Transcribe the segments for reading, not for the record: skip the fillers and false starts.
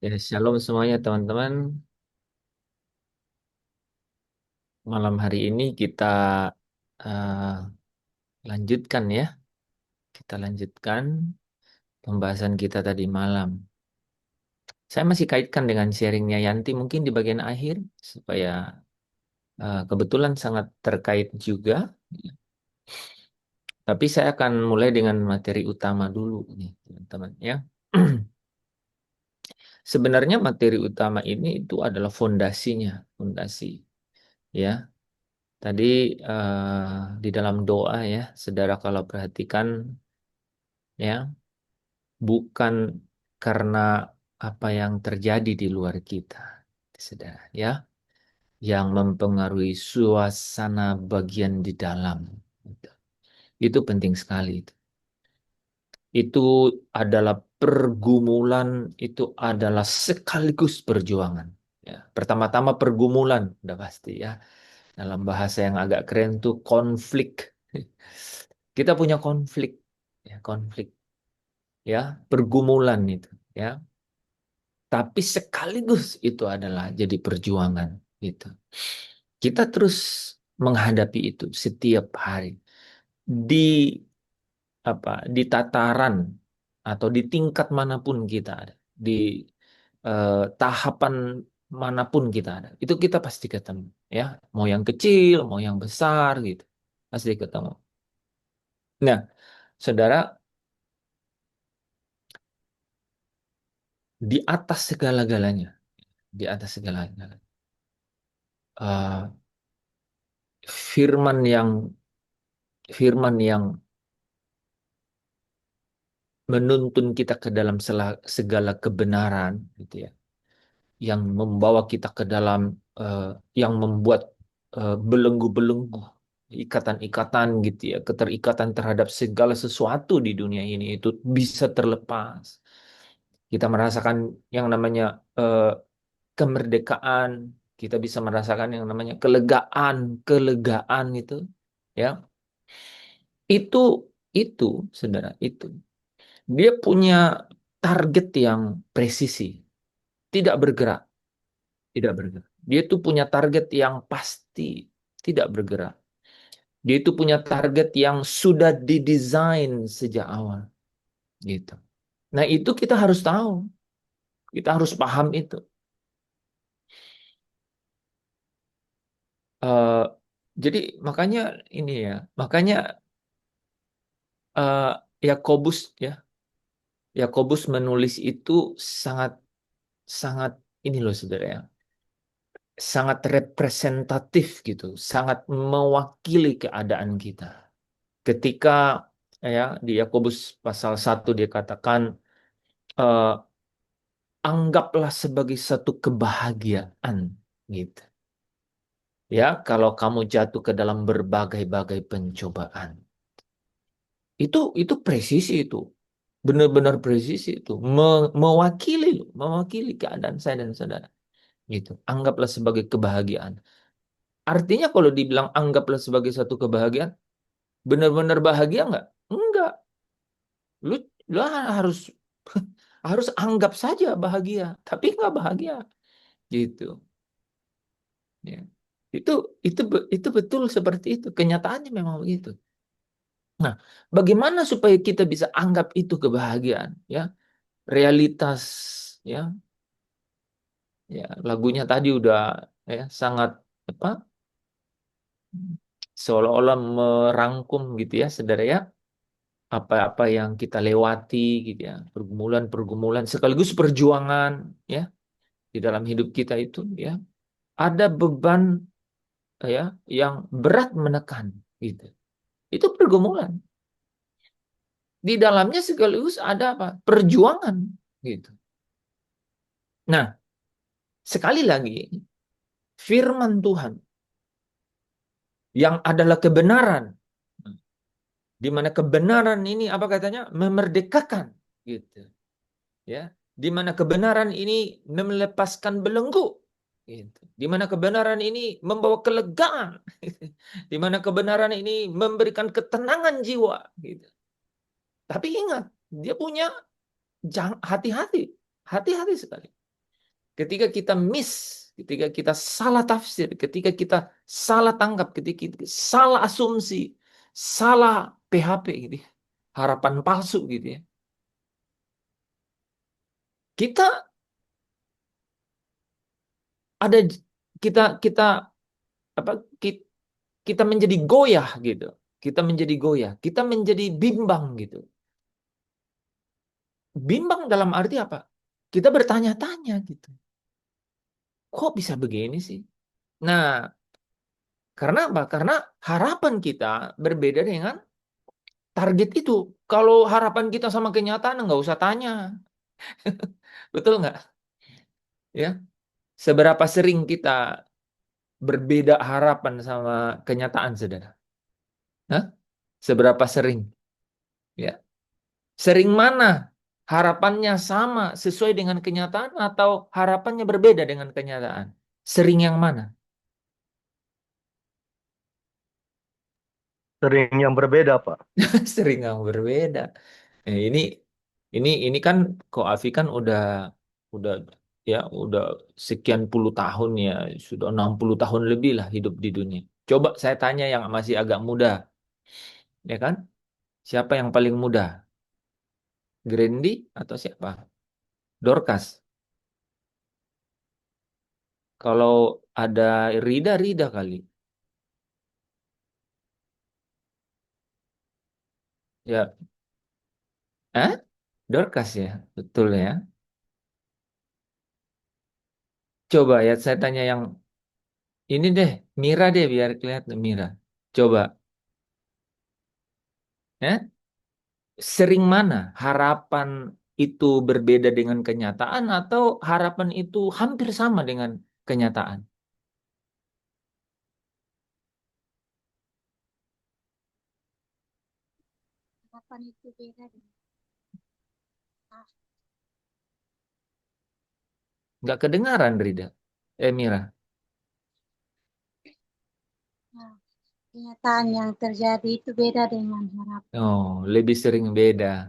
Ya, shalom semuanya teman-teman. Malam hari ini kita eh, lanjutkan ya. Kita lanjutkan pembahasan kita tadi malam. Saya masih kaitkan dengan sharingnya Yanti mungkin di bagian akhir supaya kebetulan sangat terkait juga. Tapi saya akan mulai dengan materi utama dulu nih teman-teman ya. Sebenarnya materi utama ini itu adalah fondasinya, fondasi ya. Tadi di dalam doa ya, saudara kalau perhatikan ya, bukan karena apa yang terjadi di luar kita, saudara ya, yang mempengaruhi suasana bagian di dalam. Gitu. Itu penting sekali itu. Itu adalah pergumulan, itu adalah sekaligus perjuangan. Ya, pertama-tama pergumulan, udah pasti ya. Dalam bahasa yang agak keren tuh konflik. Kita punya konflik, ya, konflik, ya, pergumulan itu, ya. Tapi sekaligus itu adalah jadi perjuangan, gitu. Kita terus menghadapi itu setiap hari di di tataran atau di tingkat manapun kita ada, di tahapan manapun kita ada, itu kita pasti ketemu, ya. Mau yang kecil, mau yang besar, gitu, pasti ketemu. Nah, saudara, di atas segala-galanya, di atas segala-galanya, eh, firman yang firman yang menuntun kita ke dalam segala kebenaran, gitu ya, yang membawa kita ke dalam, eh, yang membuat belenggu-belenggu, ikatan-ikatan, gitu ya, keterikatan terhadap segala sesuatu di dunia ini itu bisa terlepas. Kita merasakan yang namanya eh, kemerdekaan, kita bisa merasakan yang namanya kelegaan, kelegaan itu, ya. Itu itu saudara, itu. Dia punya target yang presisi, tidak bergerak, tidak bergerak. Dia itu punya target yang pasti, tidak bergerak. Dia itu punya target yang sudah didesain sejak awal, gitu. Nah, itu kita harus tahu, kita harus paham itu. Eh, jadi makanya ini ya, makanya eh, Yakobus ya, Yakobus menulis itu sangat sangat ini loh saudara ya, sangat representatif gitu, sangat mewakili keadaan kita. Ketika ya di Yakobus pasal 1 dia katakan, eh, anggaplah sebagai satu kebahagiaan gitu. Ya, kalau kamu jatuh ke dalam berbagai-bagai pencobaan. Itu presisi itu. Benar-benar presisi itu. Mewakili loh, mewakili keadaan saya dan saudara. Gitu. Anggaplah sebagai kebahagiaan. Artinya kalau dibilang anggaplah sebagai satu kebahagiaan, benar-benar bahagia nggak? Enggak. Lu, lu harus harus anggap saja bahagia, tapi nggak bahagia. Gitu. Ya. Itu itu betul seperti itu. Kenyataannya memang begitu. Nah, bagaimana supaya kita bisa anggap itu kebahagiaan? Ya, realitas, ya, ya, lagunya tadi udah ya sangat apa? Seolah-olah merangkum gitu ya, saudara ya, apa-apa yang kita lewati gitu ya, pergumulan-pergumulan sekaligus perjuangan ya di dalam hidup kita itu ya, ada beban ya yang berat menekan gitu. Itu pergumulan. Di dalamnya sekaligus ada apa? Perjuangan gitu. Nah, sekali lagi firman Tuhan yang adalah kebenaran, di mana kebenaran ini apa katanya? Memerdekakan gitu. Ya, di mana kebenaran ini melepaskan belenggu, gitu. Di mana kebenaran ini membawa kelegaan, di mana kebenaran ini memberikan ketenangan jiwa, gitu. Tapi ingat, dia punya hati-hati, hati-hati sekali. ketika kita miss, ketika kita salah tafsir, ketika kita salah tangkap, ketika kita salah asumsi, salah PHP gitu ya, harapan palsu gitu ya. Kita ada kita kita apa ki- kita menjadi goyah gitu. Kita menjadi goyah, kita menjadi bimbang gitu. Bimbang dalam arti apa? Kita bertanya-tanya gitu. Kok bisa begini sih? Nah, karena apa? Karena harapan kita berbeda dengan target itu. Kalau harapan kita sama kenyataan, nggak usah tanya. Betul nggak? Ya, seberapa sering kita berbeda harapan sama kenyataan, saudara? Hah? Seberapa sering? Ya, sering mana? Harapannya sama sesuai dengan kenyataan atau harapannya berbeda dengan kenyataan? Sering yang mana? Sering yang berbeda, Pak. Sering yang berbeda. Ini kan Ko Afi kan udah ya udah sekian puluh tahun ya, sudah 60 tahun lebih lah hidup di dunia. Coba saya tanya yang masih agak muda, ya kan? Siapa yang paling muda? Grandy atau siapa? Dorcas. Kalau ada Rida, Rida kali. Ya, eh? Dorcas ya, betul ya. Coba ya saya tanya yang ini deh, Mira deh biar kelihatan Mira. Coba, ya. Sering mana harapan itu berbeda dengan kenyataan atau harapan itu hampir sama dengan kenyataan? Kapan itu beda dengan ah, Nggak kedengaran, Rida. Mira. nah, kenyataan yang terjadi itu beda dengan harapan. Oh, lebih sering beda.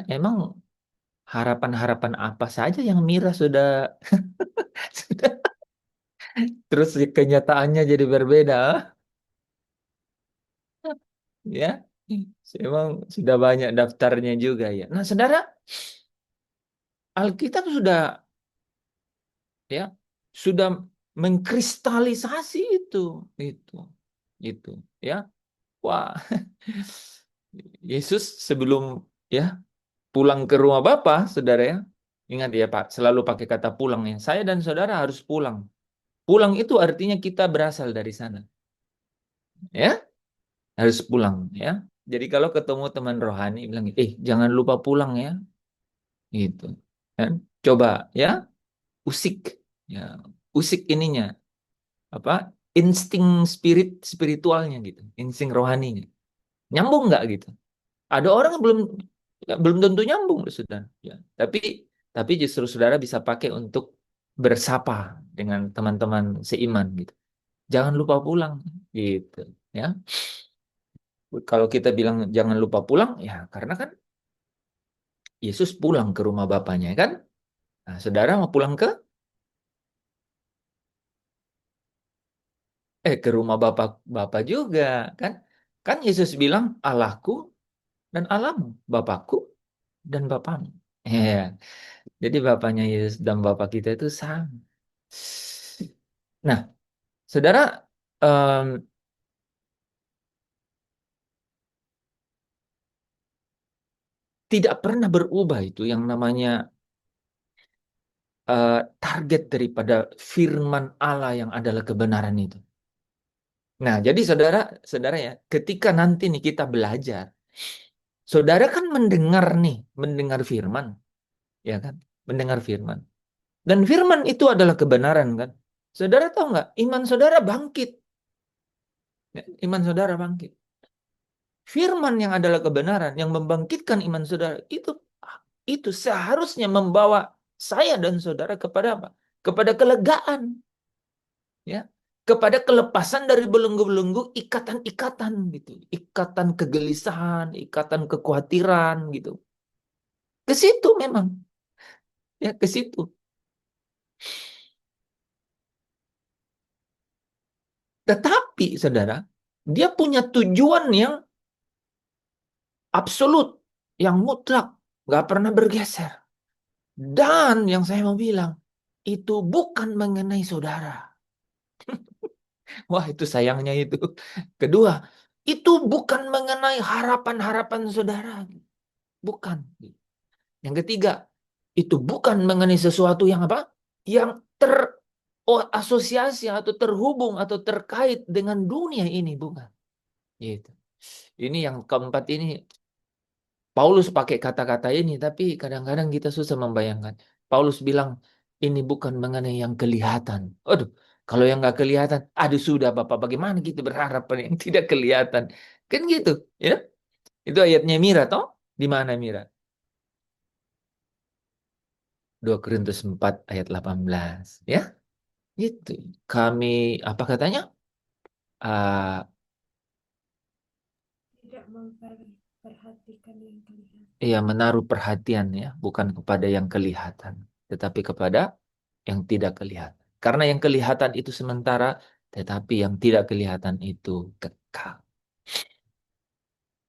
Emang harapan-harapan apa saja yang Mira sudah, sudah terus kenyataannya jadi berbeda, ya? Emang sudah banyak daftarnya juga ya. Nah, saudara, Alkitab ya sudah mengkristalisasi itu itu ya. Wah, Yesus sebelum ya pulang ke rumah Bapa, saudara ya, ingat ya Pak, selalu pakai kata pulang ya. Saya dan saudara harus pulang. Pulang itu artinya kita berasal dari sana, ya, harus pulang ya. Jadi kalau ketemu teman rohani bilang, jangan lupa pulang ya, gitu. Kan? Coba ya, usik, ya, usik ininya, apa, insting spiritualnya gitu, insting rohaninya. Nyambung nggak gitu? Ada orang yang belum tentu nyambung, saudara. Ya. Tapi justru saudara bisa pakai untuk bersapa dengan teman-teman seiman gitu. Jangan lupa pulang gitu. Ya, kalau kita bilang jangan lupa pulang, ya karena kan Yesus pulang ke rumah Bapaknya kan. Nah, saudara mau pulang ke rumah Bapak Bapak juga kan? Kan Yesus bilang Allahku dan Allahmu, Bapakku dan Bapakmu. Ya, jadi Bapaknya Yesus dan Bapak kita itu sama. Nah, saudara, em, tidak pernah berubah itu yang namanya target daripada firman Allah yang adalah kebenaran itu. Nah, jadi saudara, saudara ya, ketika nanti nih kita belajar, saudara kan mendengar nih, mendengar firman, ya kan, mendengar firman. Dan firman itu adalah kebenaran kan. Saudara tahu nggak? Iman saudara bangkit. Ya, iman saudara bangkit. Firman yang adalah kebenaran, yang membangkitkan iman saudara, itu seharusnya membawa saya dan saudara kepada apa? Kepada kelegaan, ya, kepada kelepasan dari belenggu-belenggu ikatan-ikatan gitu, ikatan kegelisahan, ikatan kekhawatiran gitu. Ke situ memang, ya ke situ. Tetapi, saudara, dia punya tujuan yang absolut, yang mutlak, nggak pernah bergeser. Dan yang saya mau bilang, itu bukan mengenai saudara. Wah, itu sayangnya itu. Kedua, itu bukan mengenai harapan-harapan saudara. Bukan. Yang ketiga, itu bukan mengenai sesuatu yang apa? Yang terasosiasi atau terhubung atau terkait dengan dunia ini, bukan. Gitu. Ini yang keempat ini, Paulus pakai kata-kata ini, tapi kadang-kadang kita susah membayangkan. Paulus bilang, ini bukan mengenai yang kelihatan. Aduh, kalau yang nggak kelihatan, aduh sudah Bapak, bagaimana kita berharap pada yang tidak kelihatan? Kan gitu, ya? Itu ayatnya Mira, toh? Di mana Mira? 2 Korintus 4 ayat 18, ya? Itu. Kami, apa katanya? Ah, Tidak memperhatikan yang kelihatan. ya, menaruh perhatian ya, bukan kepada yang kelihatan, tetapi kepada yang tidak kelihatan. Karena yang kelihatan itu sementara, tetapi yang tidak kelihatan itu kekal.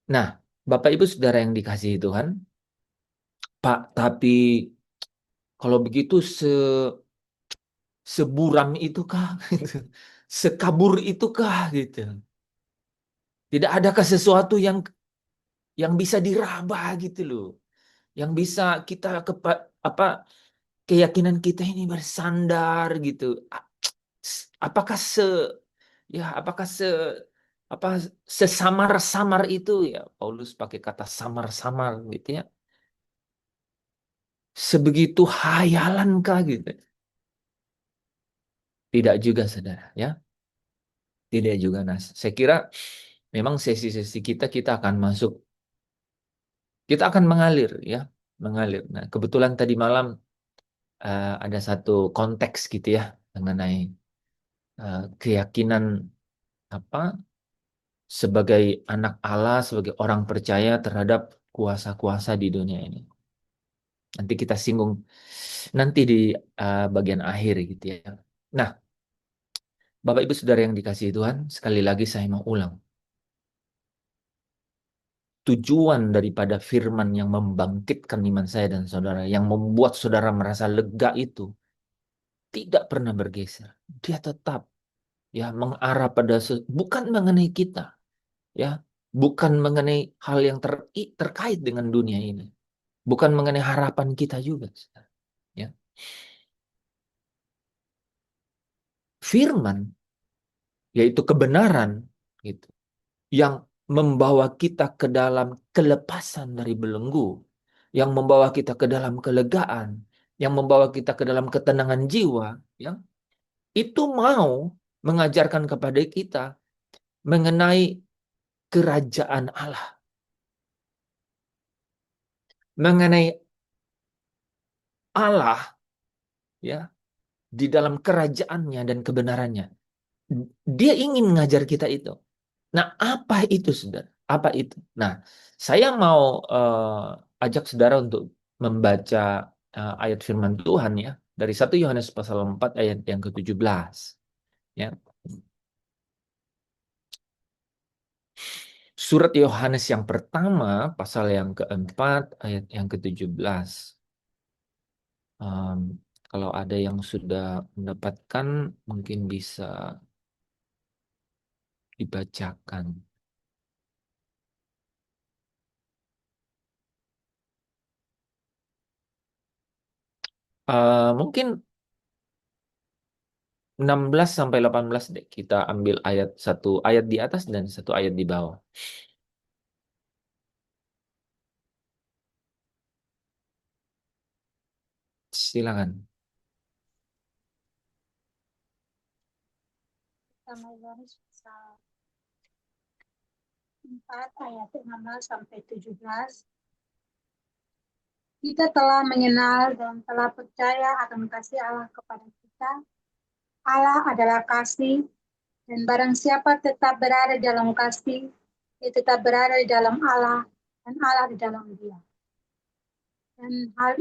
Nah, Bapak Ibu Saudara yang dikasihi Tuhan, Pak, tapi kalau begitu seburam itukah? Sekabur itukah gitu? Tidak adakah sesuatu yang bisa diraba gitu loh, yang bisa kita apa keyakinan kita ini bersandar gitu. Apakah apakah apa sesamar-samar itu ya, Paulus pakai kata samar-samar gitu ya. Sebegitu hayalankah gitu? Tidak juga, saudara, ya. Tidak juga. Nah, saya kira memang sesi-sesi kita akan masuk, kita akan mengalir ya, mengalir. Nah, kebetulan tadi malam ada satu konteks gitu ya mengenai keyakinan apa sebagai anak Allah, sebagai orang percaya terhadap kuasa-kuasa di dunia ini. Nanti kita singgung nanti di bagian akhir gitu ya. Nah, Bapak Ibu Saudara yang dikasihi Tuhan, sekali lagi saya mau ulang. Tujuan daripada firman yang membangkitkan iman saya dan saudara, yang membuat saudara merasa lega itu tidak pernah bergeser. Dia tetap ya mengarah pada bukan mengenai kita, ya, bukan mengenai hal yang terkait dengan dunia ini, bukan mengenai harapan kita juga, ya. Firman yaitu kebenaran gitu, yang membawa kita ke dalam kelepasan dari belenggu, yang membawa kita ke dalam kelegaan, yang membawa kita ke dalam ketenangan jiwa, ya. Itu mau mengajarkan kepada kita mengenai kerajaan Allah, mengenai Allah ya di dalam kerajaannya dan kebenarannya. Dia ingin mengajar kita itu. Nah, apa itu, saudara? Apa itu? Nah, saya mau ajak saudara untuk membaca ayat firman Tuhan ya dari 1 Yohanes pasal 4 ayat yang ke-17. Ya. Surat Yohanes yang pertama pasal yang keempat ayat yang ke-17. Um, Kalau ada yang sudah mendapatkan mungkin bisa dibacakan. Mungkin 16 sampai 18 deh. Kita ambil satu ayat di atas dan satu ayat di bawah. Silakan. Sama Yohanes pasal 4 ayat 16 sampai 17. Kita telah mengenal dan telah percaya akan kasih Allah kepada kita. Allah adalah kasih, dan barang siapa tetap berada dalam kasih, dia tetap berada di dalam Allah, dan Allah di dalam dia. Dan hal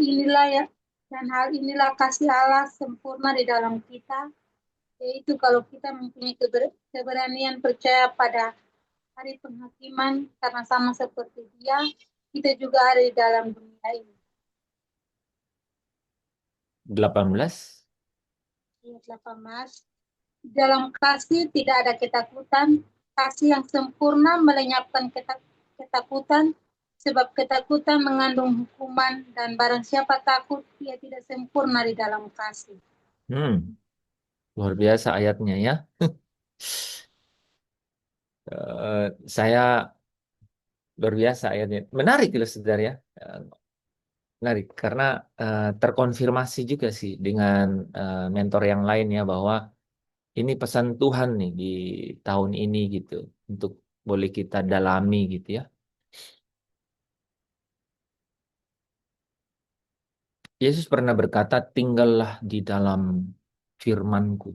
inilah kasih Allah sempurna di dalam kita, Yaitu kalau kita mempunyai keberanian percaya pada hari penghakiman, karena sama seperti dia, kita juga ada di dalam dunia ini. 18. Ayat 18. Dalam kasih tidak ada ketakutan, kasih yang sempurna melenyapkan ketakutan, sebab ketakutan mengandung hukuman, dan barang siapa takut, ia tidak sempurna di dalam kasih. Luar biasa ayatnya ya. Saya luar biasa ayatnya. Menarik loh saudara ya. Menarik karena terkonfirmasi juga sih dengan mentor yang lain ya bahwa ini pesan Tuhan nih di tahun ini gitu untuk boleh kita dalami gitu ya. Yesus pernah berkata, tinggallah di dalam firman-Ku.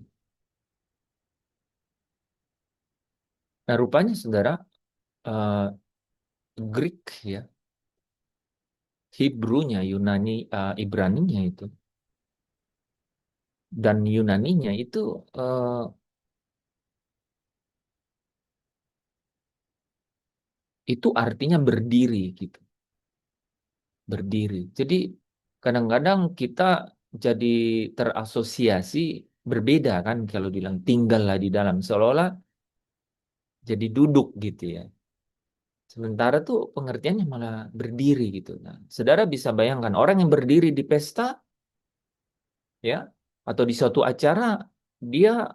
Nah, rupanya saudara, eh, Greek ya, Hebrunya, Yunani, Ibraninya dan Yunaninya itu artinya berdiri gitu, berdiri. Jadi kadang-kadang kita jadi terasosiasi berbeda kan kalau bilang tinggallah di dalam seolah-olah jadi duduk gitu ya. Sementara tuh pengertiannya malah berdiri gitu. Nah, saudara bisa bayangkan orang yang berdiri di pesta ya atau di suatu acara dia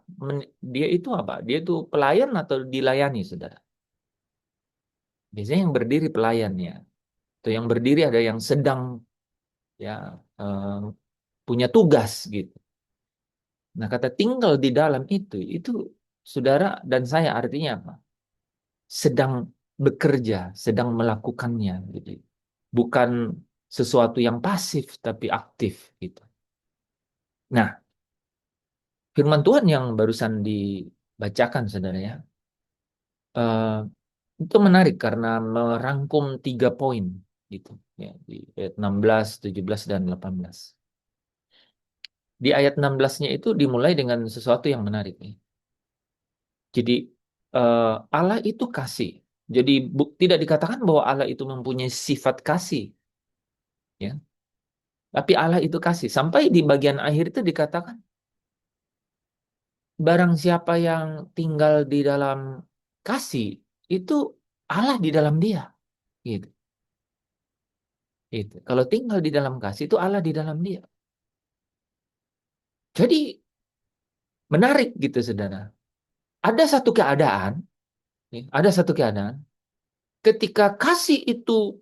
dia itu apa? Dia itu pelayan atau dilayani, saudara? Biasanya yang berdiri pelayan ya. Atau yang berdiri ada yang sedang ya eh, punya tugas gitu. Nah, kata tinggal di dalam itu saudara dan saya artinya apa? Sedang bekerja, sedang melakukannya gitu. Bukan sesuatu yang pasif tapi aktif gitu. Nah, firman Tuhan yang barusan dibacakan saudara ya, eh, itu menarik karena merangkum 3 poin gitu ya di ayat 16, 17 dan 18. Di ayat 16-nya itu dimulai dengan sesuatu yang menarik nih. Jadi Allah itu kasih. Jadi tidak dikatakan bahwa Allah itu mempunyai sifat kasih ya. Tapi Allah itu kasih. Sampai di bagian akhir itu dikatakan barang siapa yang tinggal di dalam kasih itu Allah di dalam dia gitu. Itu. Kalau tinggal di dalam kasih itu Allah di dalam dia. Jadi menarik gitu saudara. Ada satu keadaan, ya, ada satu keadaan ketika kasih itu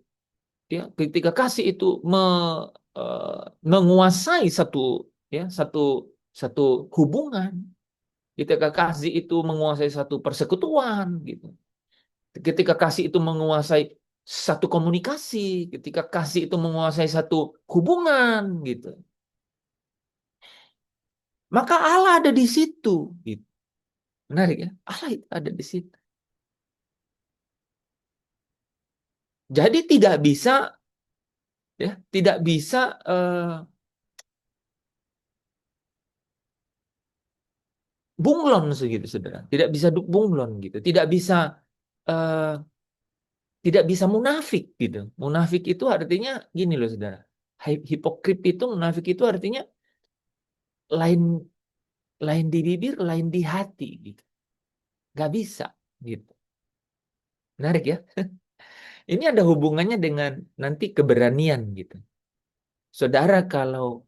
ya, ketika kasih itu eh, menguasai satu ya satu satu hubungan, ketika kasih itu menguasai satu persekutuan gitu. Ketika kasih itu menguasai satu komunikasi, ketika kasih itu menguasai satu hubungan gitu. Maka Allah ada di situ gitu. Menarik ya. Allah itu ada di situ. Jadi tidak bisa ya, tidak bisa bunglon segitu saudara. Tidak bisa bunglon gitu. Eh, tidak bisa munafik gitu. Munafik itu artinya gini loh saudara. Hipokrit itu munafik itu artinya lain lain di bibir, lain di hati gitu. Gak bisa gitu. Menarik ya. Ini ada hubungannya dengan nanti keberanian gitu. Saudara kalau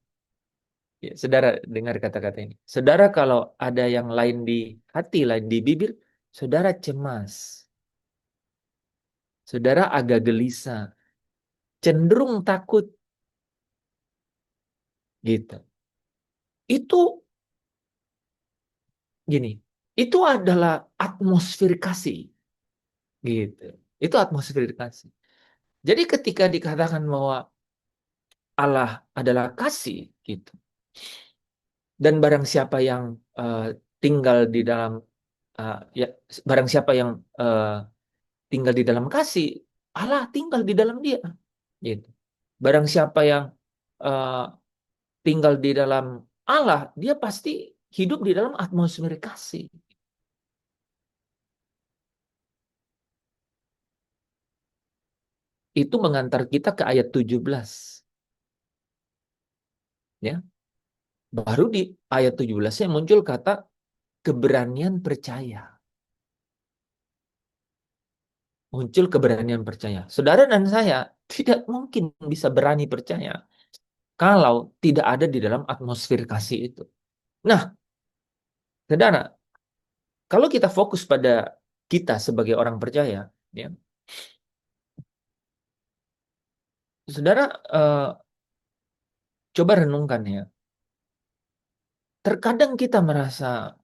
ya, saudara dengar kata-kata ini. Saudara kalau ada yang lain di hati, lain di bibir, saudara cemas. Saudara agak gelisah, cenderung takut gitu. Itu gini, itu adalah atmosfer kasih gitu. Itu atmosfer kasih. Jadi ketika dikatakan bahwa Allah adalah kasih gitu. Dan barang siapa yang tinggal di dalam ya barang siapa yang tinggal di dalam kasih, Allah tinggal di dalam dia. Gitu. Barang siapa yang eh, tinggal di dalam Allah, dia pasti hidup di dalam atmosfer kasih. Itu mengantar kita ke ayat 17. Ya. Baru di ayat 17-nya muncul kata keberanian percaya. Muncul keberanian percaya. Saudara dan saya tidak mungkin bisa berani percaya kalau tidak ada di dalam atmosfer kasih itu. Nah, saudara, kalau kita fokus pada kita sebagai orang percaya, ya, saudara, coba renungkan ya. Terkadang kita merasa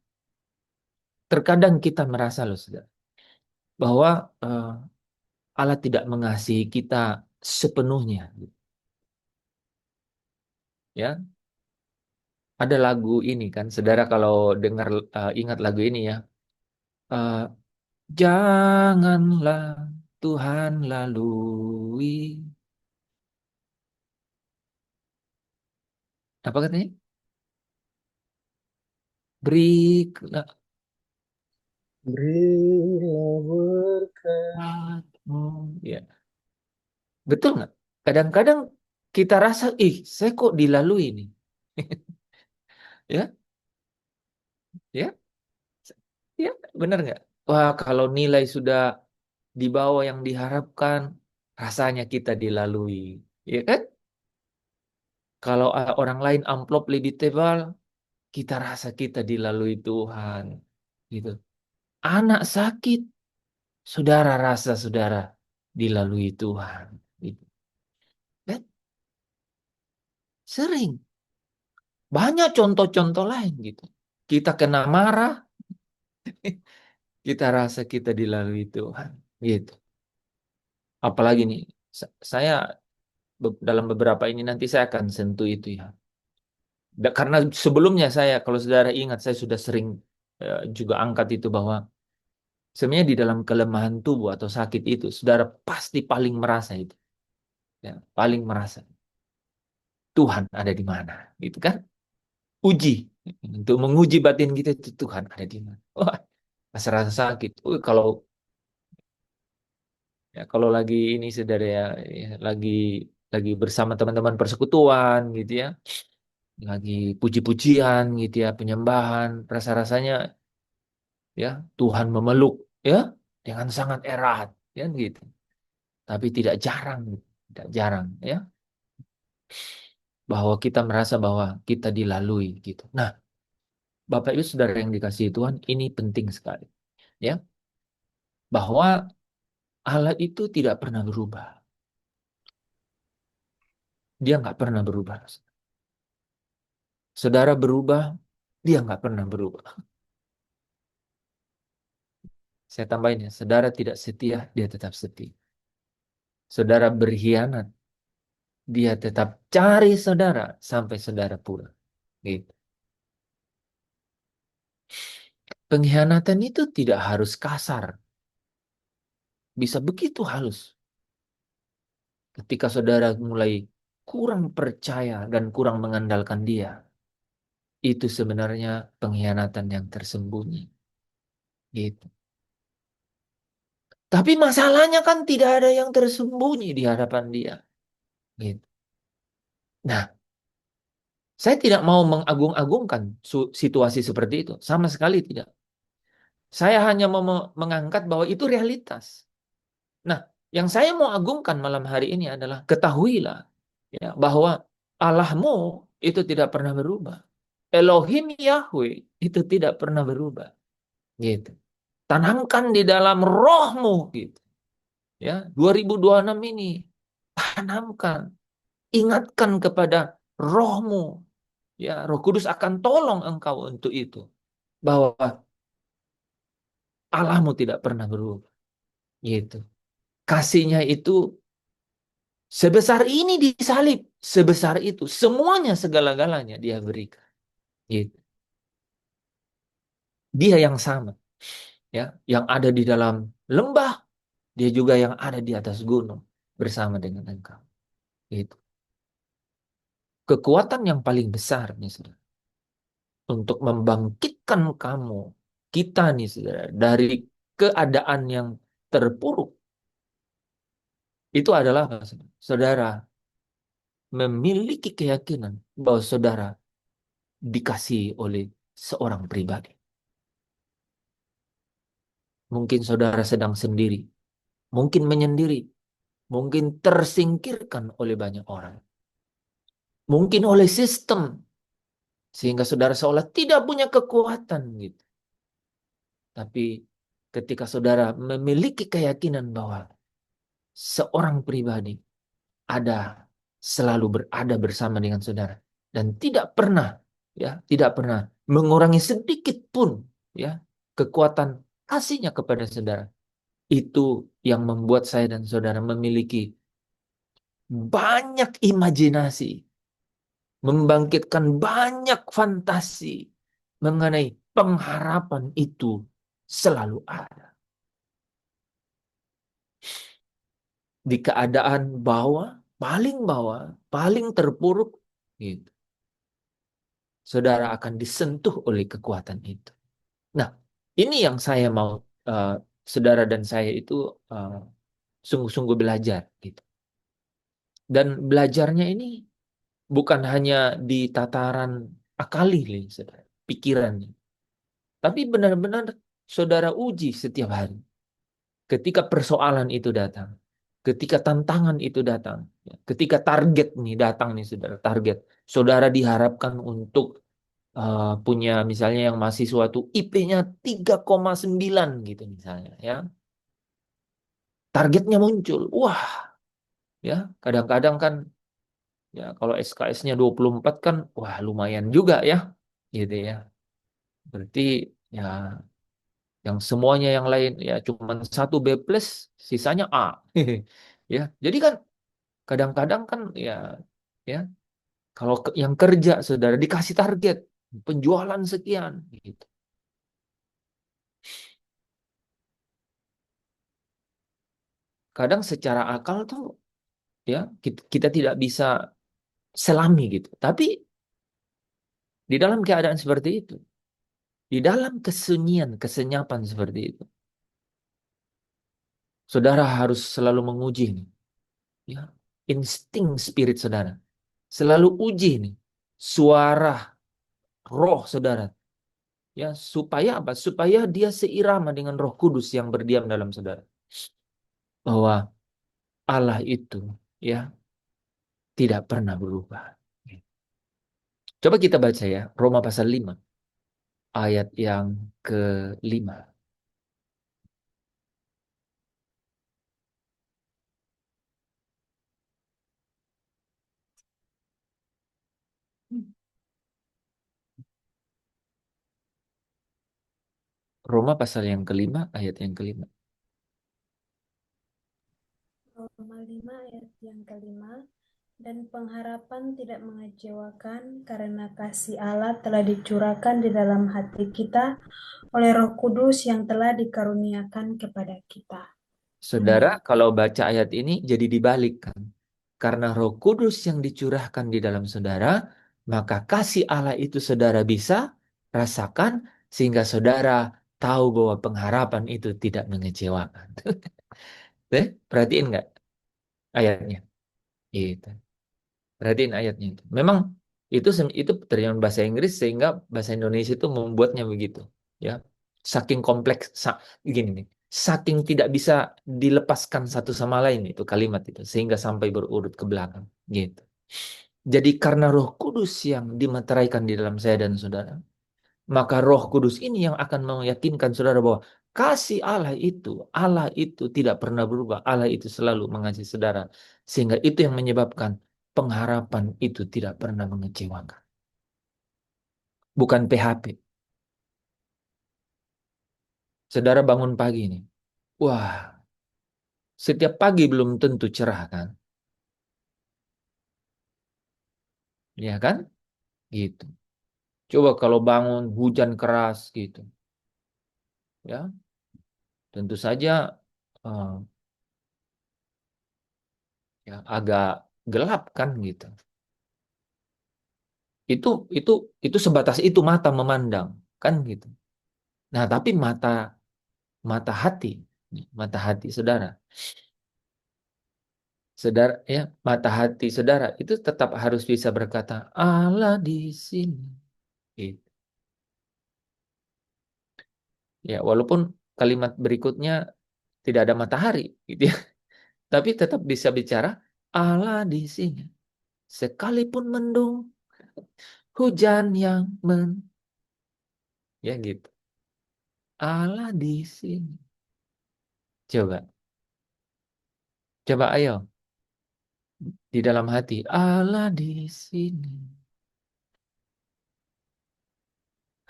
loh, saudara, bahwa Allah tidak mengasihi kita sepenuhnya. Ya, ada lagu ini kan, saudara kalau dengar ingat lagu ini ya, eh, janganlah Tuhan lalui, apa katanya? Berilah Berilah berkat. berkatmu. Ya, betul nggak? Kadang-kadang kita rasa, ih, saya kok dilalui nih. Ya, ya, ya, benar nggak? Wah, kalau nilai sudah di bawah yang diharapkan, rasanya kita dilalui. Ya kan? Kalau orang lain amplop lebih tebal, kita rasa kita dilalui Tuhan. Gitu. Anak sakit, saudara rasa saudara dilalui Tuhan. Gitu. Dan sering. Banyak contoh-contoh lain gitu. Kita kena marah, kita rasa kita dilalui Tuhan. Gitu. Apalagi nih, saya dalam beberapa ini nanti saya akan sentuh itu ya. Karena sebelumnya saya, kalau saudara ingat, saya sudah sering juga angkat itu bahwa sebenarnya di dalam kelemahan tubuh atau sakit itu, saudara pasti paling merasa itu. Ya, paling merasa Tuhan ada di mana, gitu kan? Uji untuk menguji batin kita itu Tuhan ada di mana. Wah, rasa-rasa sakit. Kalau lagi ini saudara ya, ya, lagi bersama teman-teman persekutuan gitu ya, lagi puji-pujian gitu ya, penyembahan, rasa-rasanya ya Tuhan memeluk ya dengan sangat erat ya gitu. Tapi tidak jarang ya bahwa kita merasa bahwa kita dilalui gitu. Nah, Bapak Ibu Saudara yang dikasihi Tuhan, ini penting sekali ya bahwa Allah itu tidak pernah berubah. Dia nggak pernah berubah. Saudara berubah, dia nggak pernah berubah. Saya tambahin ya, saudara tidak setia, dia tetap setia. Saudara berkhianat, dia tetap cari saudara sampai saudara pulang. Gitu. Pengkhianatan itu tidak harus kasar. Bisa begitu halus. Ketika saudara mulai kurang percaya dan kurang mengandalkan dia, itu sebenarnya pengkhianatan yang tersembunyi. Gitu. Tapi masalahnya kan tidak ada yang tersembunyi di hadapan dia. Gitu. Nah, saya tidak mau mengagung-agungkan situasi seperti itu. Sama sekali tidak. Saya hanya mau mengangkat bahwa itu realitas. Nah, yang saya mau agungkan malam hari ini adalah ketahuilah ya, bahwa Allahmu itu tidak pernah berubah. Elohim Yahweh itu tidak pernah berubah. Gitu. Tanamkan di dalam rohmu gitu. Ya, 2026 ini tanamkan, ingatkan kepada rohmu. Ya, Roh Kudus akan tolong engkau untuk itu. Bahwa Allahmu tidak pernah berubah. Gitu. Kasihnya itu sebesar ini disalib, sebesar itu. Semuanya segala-galanya dia berikan. Gitu. Dia yang sama. Ya, yang ada di dalam lembah, dia juga yang ada di atas gunung bersama dengan engkau. Gitu. Kekuatan yang paling besar, nih, saudara. untuk membangkitkan kamu, kita nih saudara, dari keadaan yang terpuruk, itu adalah apa, saudara? Memiliki keyakinan bahwa saudara dikasihi oleh seorang pribadi. Mungkin saudara sedang sendiri, mungkin menyendiri, mungkin tersingkirkan oleh banyak orang, mungkin oleh sistem, sehingga saudara seolah tidak punya kekuatan gitu. Tapi ketika saudara memiliki keyakinan bahwa seorang pribadi ada, selalu berada bersama dengan saudara dan tidak pernah mengurangi sedikit pun ya kekuatan kasihnya kepada saudara. Itu yang membuat saya dan saudara memiliki banyak imajinasi, membangkitkan banyak fantasi mengenai pengharapan itu selalu ada. Di keadaan bawah, paling terpuruk, gitu, saudara akan disentuh oleh kekuatan itu. Nah, ini yang saya mau eh, saudara dan saya itu eh, sungguh-sungguh belajar, gitu. Dan belajarnya ini bukan hanya di tataran akali, saudara, pikirannya, tapi benar-benar saudara uji setiap hari. Ketika persoalan itu datang, ketika tantangan itu datang, ya, ketika target nih datang nih saudara, target saudara diharapkan untuk punya misalnya yang mahasiswa tuh IP-nya 3,9 gitu misalnya ya. Targetnya muncul. Wah, ya, kadang-kadang kan ya kalau SKS-nya 24 kan wah lumayan juga ya. Gitu ya. Berarti ya yang semuanya yang lain ya cuman satu B plus, sisanya A. Ya, jadi kan kadang-kadang kan ya kalau yang kerja saudara dikasih target penjualan sekian gitu. Kadang secara akal tuh ya kita tidak bisa selami gitu. Tapi di dalam keadaan seperti itu, di dalam kesunyian, kesenyapan seperti itu, saudara harus selalu menguji nih, ya, insting spirit saudara. Selalu uji nih suara roh saudara, ya, supaya apa? Supaya dia seirama dengan Roh Kudus yang berdiam dalam saudara. Bahwa Allah itu ya tidak pernah berubah. Coba kita baca ya, Roma pasal 5 ayat yang ke-5. Roma pasal yang ke-5 ayat yang ke-5. Roma 5 ayat yang kelima. Dan pengharapan tidak mengecewakan karena kasih Allah telah dicurahkan di dalam hati kita oleh Roh Kudus yang telah dikaruniakan kepada kita. Saudara, kalau baca ayat ini jadi dibalikkan. Karena Roh Kudus yang dicurahkan di dalam saudara, maka kasih Allah itu saudara bisa rasakan sehingga saudara tahu bahwa pengharapan itu tidak mengecewakan. Perhatiin nggak ayatnya? Gitu. Perhatiin ayatnya itu. Memang itu terjemahan bahasa Inggris sehingga bahasa Indonesia itu membuatnya begitu, ya. Saking kompleks, gini nih. Saking tidak bisa dilepaskan satu sama lain itu kalimat itu sehingga sampai berurut ke belakang, gitu. Jadi karena Roh Kudus yang dimeteraikan di dalam saya dan saudara, maka Roh Kudus ini yang akan meyakinkan saudara bahwa kasih Allah itu tidak pernah berubah. Allah itu selalu mengasihi saudara. Sehingga itu yang menyebabkan pengharapan itu tidak pernah mengecewakan. Bukan PHP. Saudara bangun pagi nih. Wah, setiap pagi belum tentu cerah kan? Ya kan? Gitu. Coba kalau bangun hujan keras gitu. Ya, tentu saja eh, ya agak gelap kan gitu. Itu itu itu sebatas itu mata memandang, kan gitu. Nah, tapi mata hati, mata hati saudara, saudara ya, mata hati saudara itu tetap harus bisa berkata Allah di sini. Gitu. Ya, walaupun kalimat berikutnya tidak ada matahari, gitu ya, tapi tetap bisa bicara Allah di sini. Sekalipun mendung, hujan yang ya gitu. Allah di sini. Coba, coba ayo di dalam hati Allah di sini.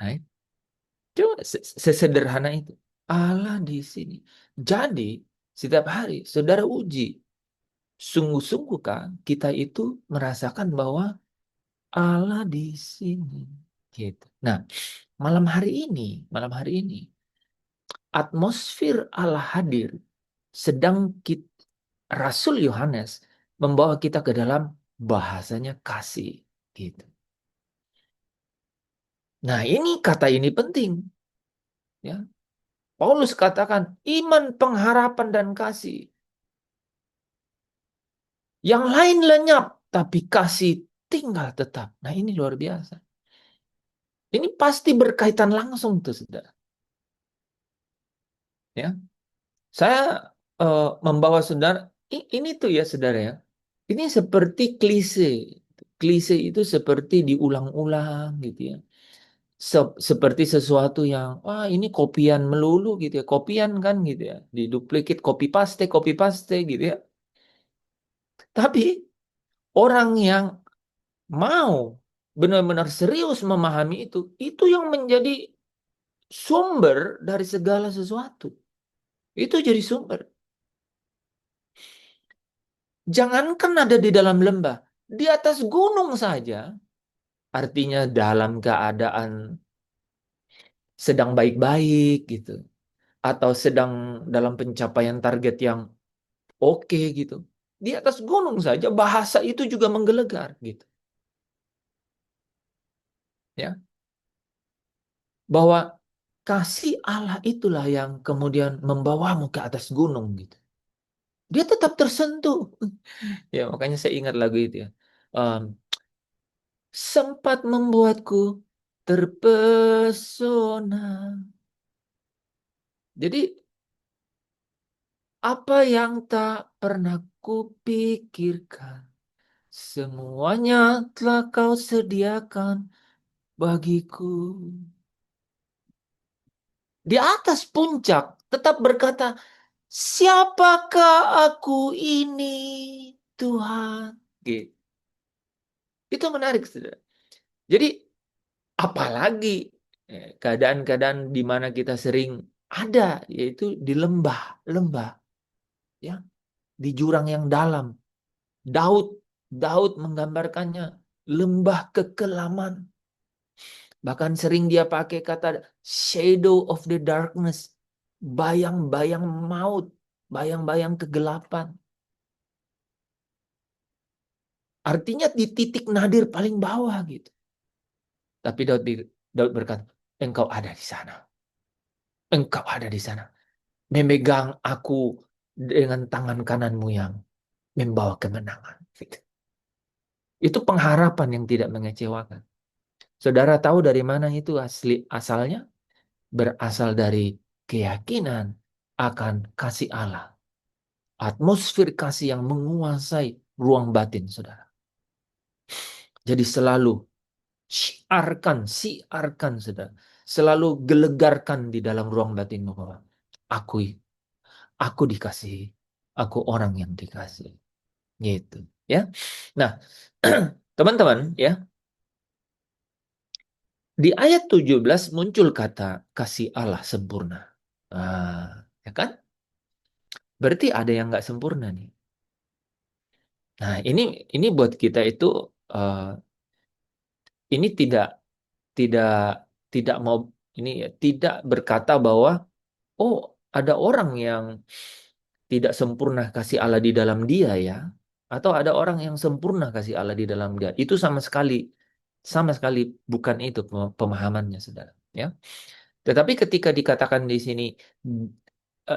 Nah, coba sesederhana itu. Allah di sini. Jadi setiap hari saudara uji, sungguh-sungguh kan kita itu merasakan bahwa Allah di sini. Gitu. Nah, malam hari ini atmosfer Allah hadir sedang Rasul Yohanes membawa kita ke dalam bahasanya kasih. Gitu. Nah, kata ini penting. Ya. Paulus katakan iman, pengharapan, dan kasih. Yang lain lenyap, tapi kasih tinggal tetap. Nah, ini luar biasa. Ini pasti berkaitan langsung tuh, saudara. Ya, saya membawa saudara, ini tuh ya saudara ya, ini seperti klise. Klise itu seperti diulang-ulang gitu ya. Seperti sesuatu yang, wah ini kopian melulu gitu ya. Kopian kan gitu ya. Diduplikit, copy paste gitu ya. Tapi orang yang mau benar-benar serius memahami itu yang menjadi sumber dari segala sesuatu. Itu jadi sumber. Jangankan ada di dalam lembah, di atas gunung saja, artinya dalam keadaan sedang baik-baik gitu, atau sedang dalam pencapaian target yang oke gitu. Di atas gunung saja bahasa itu juga menggelegar gitu. Ya, bahwa kasih Allah itulah yang kemudian membawamu ke atas gunung gitu. Dia tetap tersentuh. Ya, makanya saya ingat lagu itu ya. Em, sempat membuatku terpesona. Jadi apa yang tak pernah kupikirkan, semuanya telah kau sediakan bagiku. Di atas puncak tetap berkata, siapakah aku ini, Tuhan? Gitu. Itu menarik, saudara. Jadi apalagi keadaan-keadaan di mana kita sering ada, yaitu di lembah, ya, di jurang yang dalam. Daud, Daud menggambarkannya lembah kekelaman. Bahkan sering dia pakai kata shadow of the darkness, bayang-bayang maut, bayang-bayang kegelapan. Artinya di titik nadir paling bawah gitu. Tapi Daud berkata, engkau ada di sana. Engkau ada di sana. Memegang aku dengan tangan kananmu yang membawa kemenangan. Gitu. Itu pengharapan yang tidak mengecewakan. Saudara tahu dari mana itu asalnya? Berasal dari keyakinan akan kasih Allah. Atmosfer kasih yang menguasai ruang batin, saudara. Jadi selalu siarkan, saudara. Selalu gelegarkan di dalam ruang batinmu bahwa aku dikasihi, aku orang yang dikasihi. Gitu, ya. Nah, teman-teman, ya. Di ayat 17 muncul kata kasih Allah sempurna. Ya kan? Berarti ada yang nggak sempurna nih. Nah, ini buat kita itu ini tidak tidak mau ini ya, tidak berkata bahwa oh ada orang yang tidak sempurna kasih Allah di dalam dia ya, atau ada orang yang sempurna kasih Allah di dalam dia. Itu sama sekali Sama sekali bukan itu pemahamannya, saudara. Ya. Tetapi ketika dikatakan di sini,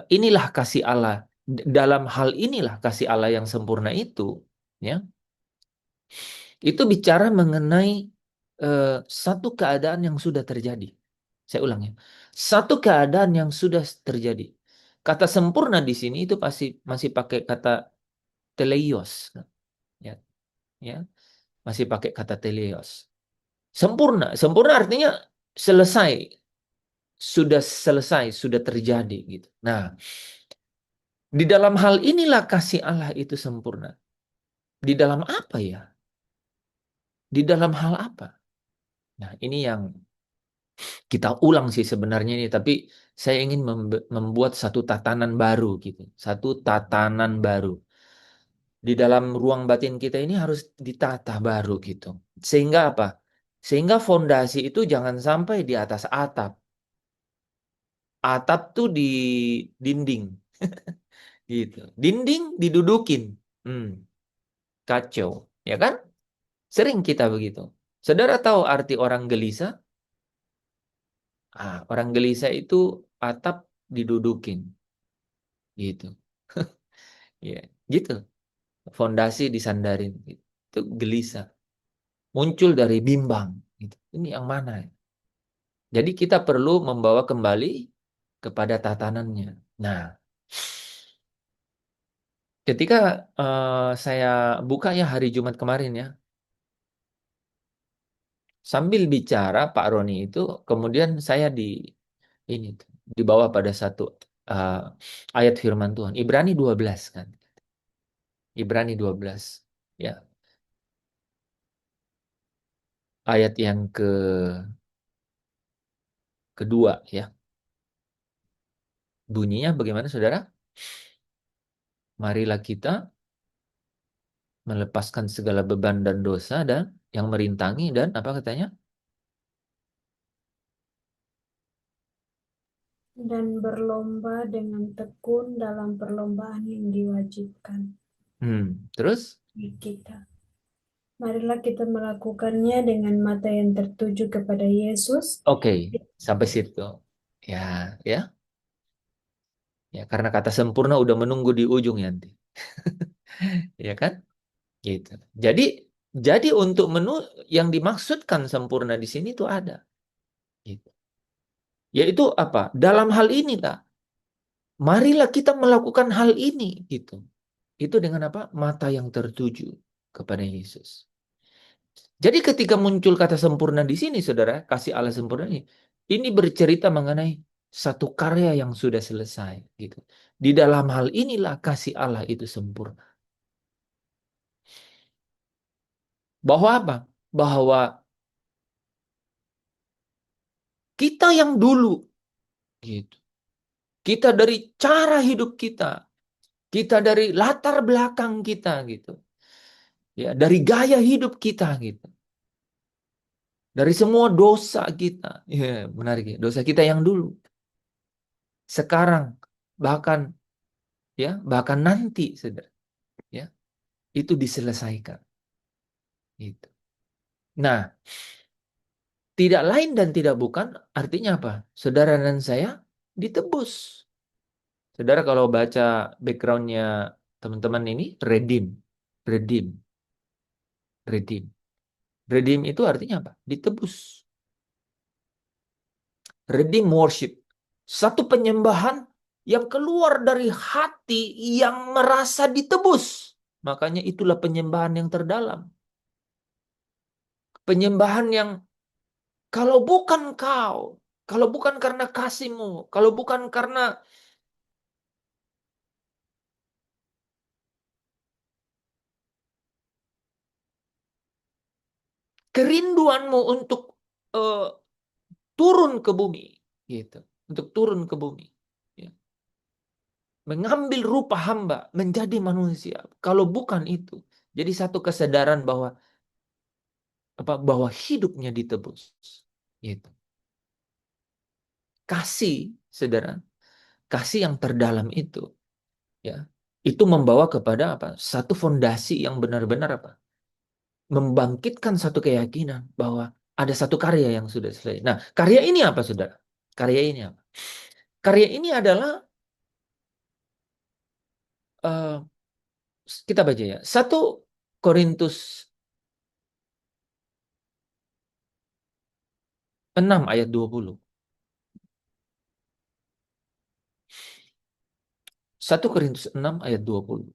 inilah kasih Allah, dalam hal inilah kasih Allah yang sempurna itu, ya, itu bicara mengenai satu keadaan yang sudah terjadi. Saya ulang ya, satu keadaan yang sudah terjadi. Kata sempurna di sini itu pasti masih pakai kata teleios, ya, ya, masih pakai kata teleios. Sempurna, sempurna artinya selesai, sudah terjadi gitu. Nah, di dalam hal inilah kasih Allah itu sempurna. Di dalam apa ya? Di dalam hal apa? Nah, ini yang kita ulang sih sebenarnya ini, tapi saya ingin membuat satu tatanan baru gitu. Satu tatanan baru. Di dalam ruang batin kita ini harus ditata baru gitu. Sehingga apa? Sehingga fondasi itu jangan sampai di atas atap. Atap tuh di dinding gitu. Dinding didudukin. Hmm, kacau, ya kan? Sering kita begitu. Saudara tahu arti orang gelisah? Orang gelisah itu atap didudukin, gitu. Ya, gitu. Fondasi disandarin, gitu. Itu gelisah. Muncul dari bimbang, gitu. Ini yang mana? Jadi kita perlu membawa kembali kepada tatanannya. Nah, ketika saya buka ya hari Jumat kemarin ya, sambil bicara Pak Roni itu, kemudian saya ini tuh, dibawa pada satu uh, ayat firman Tuhan. Ibrani 12 kan. Ibrani 12. Ya, ayat yang kedua ya. Bunyinya bagaimana Saudara? Marilah kita melepaskan segala beban dan dosa dan yang merintangi dan apa katanya? Dan berlomba dengan tekun dalam perlombaan yang diwajibkan Terus? bagi kita. Marilah kita melakukannya dengan mata yang tertuju kepada Yesus. Oke, sampai situ. Ya, ya. Ya, karena kata sempurna udah menunggu di ujung ya nanti. Ya kan? Gitu. Jadi untuk menu yang dimaksudkan sempurna di sini tuh ada. Gitu. Yaitu apa? Dalam hal inilah, marilah kita melakukan hal ini gitu. Itu dengan apa? Mata yang tertuju kepada Yesus. Jadi ketika muncul kata sempurna di sini, Saudara, kasih Allah sempurna ini bercerita mengenai satu karya yang sudah selesai gitu. Di dalam hal inilah kasih Allah itu sempurna. Bahwa apa? Bahwa kita yang dulu gitu. Kita dari cara hidup kita dari latar belakang kita gitu. Ya, dari gaya hidup kita gitu. Dari semua dosa kita. Ya, menarik ya. Dosa kita yang dulu. Sekarang bahkan bahkan nanti Saudara, ya, itu diselesaikan. Gitu. Nah, tidak lain dan tidak bukan artinya apa? Saudara dan saya ditebus. Saudara kalau baca backgroundnya teman-teman ini, redeem, redeem, redeem. Redeem itu artinya apa? Ditebus. Redeem worship. Satu penyembahan yang keluar dari hati yang merasa ditebus. Makanya itulah penyembahan yang terdalam. Penyembahan yang kalau bukan kau, kalau bukan karena kasihmu, kalau bukan karena kerinduanmu untuk uh, turun ke bumi, gitu, untuk turun ke bumi, ya. Mengambil rupa hamba, menjadi manusia. Kalau bukan itu, jadi satu kesadaran bahwa hidupnya ditebus, gitu. Kasih, saudara, kasih yang terdalam itu, ya, itu membawa kepada apa? Satu fondasi yang benar-benar apa? membangkitkan satu keyakinan bahwa ada satu karya yang sudah selesai. Nah, karya ini apa, saudara? Karya ini apa? Karya ini adalah eh, kita baca ya. 1 Korintus 6 ayat 20. 1 Korintus 6 ayat 20.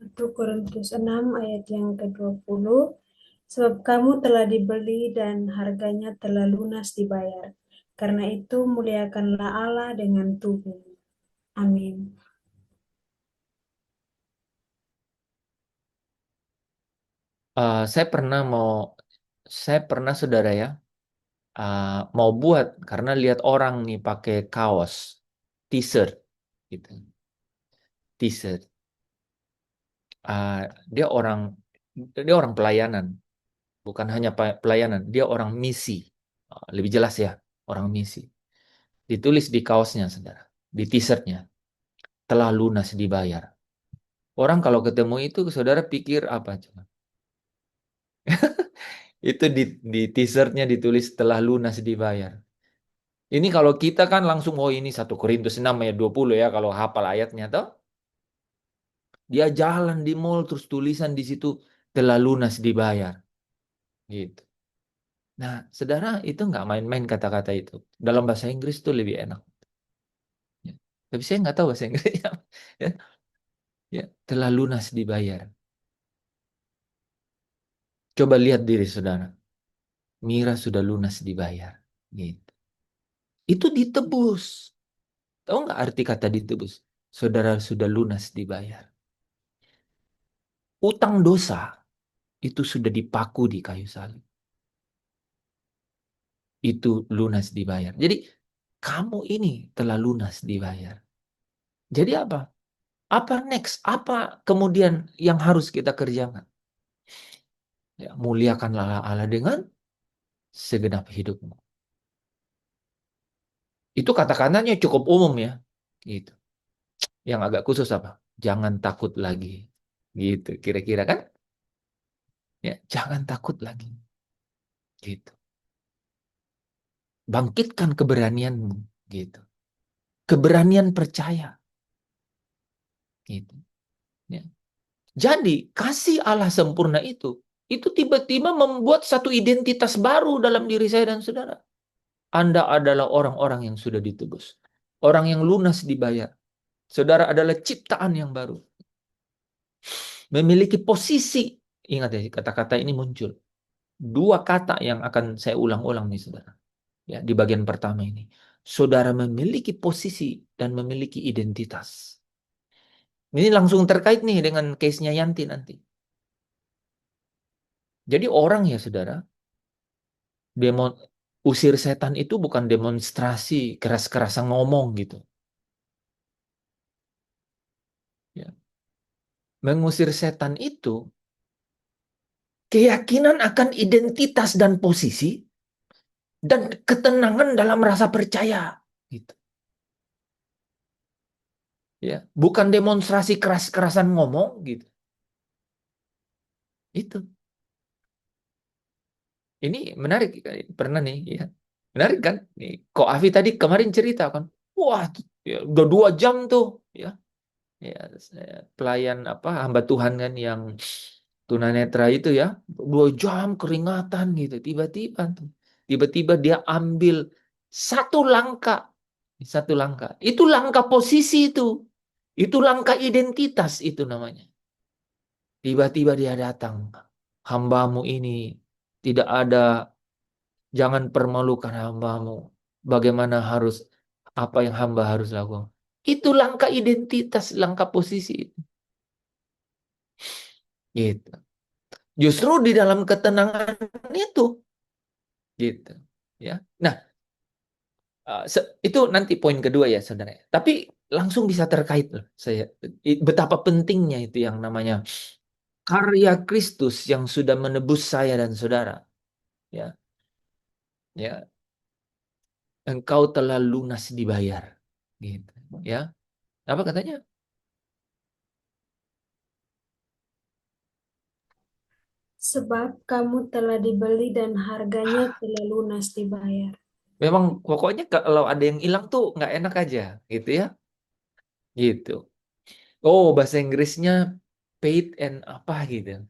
1 Korintus 6 ayat yang ke-20. Sebab kamu telah dibeli dan harganya telah lunas dibayar. Karena itu muliakanlah Allah dengan tubuh. Amin. Saya pernah saudara ya, mau buat karena lihat orang nih pakai kaos, t-shirt gitu. T-shirt. Ah, dia orang dia orang pelayanan, bukan hanya pelayanan, dia orang misi. Lebih jelas ya, orang misi. Ditulis di kaosnya, saudara, di t-shirtnya, telah lunas dibayar. Orang kalau ketemu itu, saudara pikir apa coba? Itu di t-shirtnya ditulis telah lunas dibayar. Ini kalau kita kan langsung, oh ini 1 Korintus 6 ayat 20 ya, kalau hafal ayatnya toh. Dia jalan di mall terus tulisan di situ telah lunas dibayar. Gitu. Nah, saudara, itu nggak main-main kata-kata itu. Dalam bahasa Inggris tuh lebih enak. Ya. Tapi saya nggak tahu bahasa Inggrisnya. Ya, ya, telah lunas dibayar. Coba lihat diri saudara. Mira sudah lunas dibayar. Gitu. Itu ditebus. Tahu nggak arti kata ditebus? Saudara sudah lunas dibayar. Utang dosa itu sudah dipaku di kayu salib. Itu lunas dibayar. Jadi kamu ini telah lunas dibayar. Jadi apa? Apa next? Apa kemudian yang harus kita kerjakan? Ya, muliakanlah Allah dengan segenap hidupmu. Itu kata-katanya cukup umum ya. Gitu. Yang agak khusus apa? Jangan takut lagi. Gitu, kira-kira kan? Ya, jangan takut lagi. Gitu. Bangkitkan keberanianmu. Gitu. Keberanian percaya. Gitu. Ya. Jadi, kasih Allah sempurna itu tiba-tiba membuat satu identitas baru dalam diri saya dan saudara. Anda adalah orang-orang yang sudah ditebus. Orang yang lunas dibayar. Saudara adalah ciptaan yang baru. Memiliki posisi. Ingat ya, kata-kata ini muncul. 2 kata yang akan saya ulang-ulang nih, saudara. Ya, di bagian pertama ini. Saudara memiliki posisi dan memiliki identitas. Ini langsung terkait nih dengan case-nya Yanti nanti. Jadi orang ya, saudara, demo usir setan itu bukan demonstrasi keras-kerasan ngomong gitu. Ya. Mengusir setan itu keyakinan akan identitas dan posisi dan ketenangan dalam rasa percaya gitu. Ya, bukan demonstrasi keras-kerasan ngomong gitu. Itu. Ini menarik, pernah nih ya. Menarik kan? Nih, Ko Afi tadi kemarin cerita kan. Wah, ya, udah 2 jam tuh ya. Ya, pelayan apa hamba Tuhan kan yang tunanetra itu ya, 2 jam keringatan gitu. Tiba-tiba dia ambil satu langkah, satu langkah. Itu langkah posisi itu langkah identitas itu namanya. Tiba-tiba dia datang, hambamu ini tidak ada, jangan permalukan hambamu. Bagaimana harus, apa yang hamba harus lakukan. Itu langkah identitas, langkah posisi. Gitu. Justru di dalam ketenangan itu, gitu. Ya. Nah, itu nanti poin kedua ya, saudara. Tapi langsung bisa terkait loh. Betapa pentingnya itu yang namanya karya Kristus yang sudah menebus saya dan saudara. Ya, ya. Engkau telah lunas dibayar. Gitu. Ya. Apa katanya? Sebab kamu telah dibeli dan harganya telah lunas dibayar. Memang pokoknya kalau ada yang hilang tuh nggak enak aja, gitu ya. Gitu. Oh, bahasa Inggrisnya paid and apa gitu.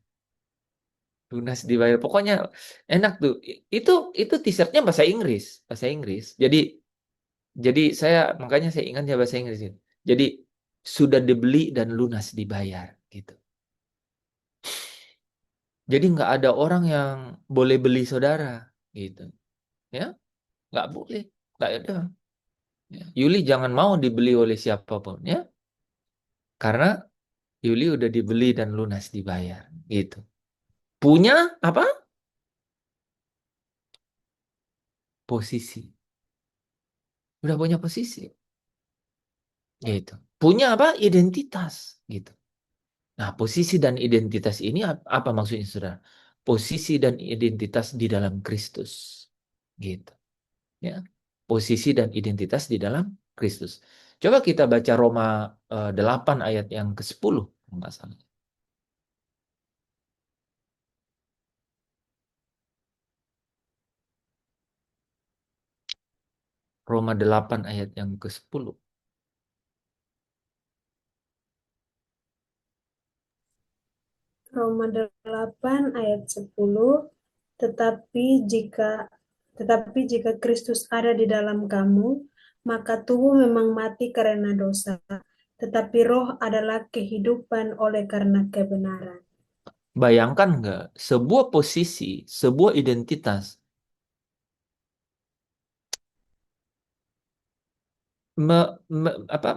Lunas dibayar. Pokoknya enak tuh. Itu t-shirtnya bahasa Inggris, bahasa Inggris. Jadi makanya saya ingatnya bahasa Inggris itu. Jadi sudah dibeli dan lunas dibayar gitu. Jadi nggak ada orang yang boleh beli saudara gitu. Ya, nggak boleh. Nggak ada. Ya. Yuli jangan mau dibeli oleh siapapun ya. Karena Yuli udah dibeli dan lunas dibayar gitu. Punya apa? Posisi. Udah punya posisi gitu. Punya apa? Identitas gitu. Nah, posisi dan identitas ini apa maksudnya, Saudara? Posisi dan identitas di dalam Kristus. Gitu. Ya. Posisi dan identitas di dalam Kristus. Coba kita baca Roma 8 ayat yang ke-10, kalau nggak salah. Roma 8 ayat yang ke-10. Roma 8 ayat 10, tetapi jika jika Kristus ada di dalam kamu, maka tubuh memang mati karena dosa, tetapi roh adalah kehidupan oleh karena kebenaran. Bayangkan nggak sebuah posisi, sebuah identitas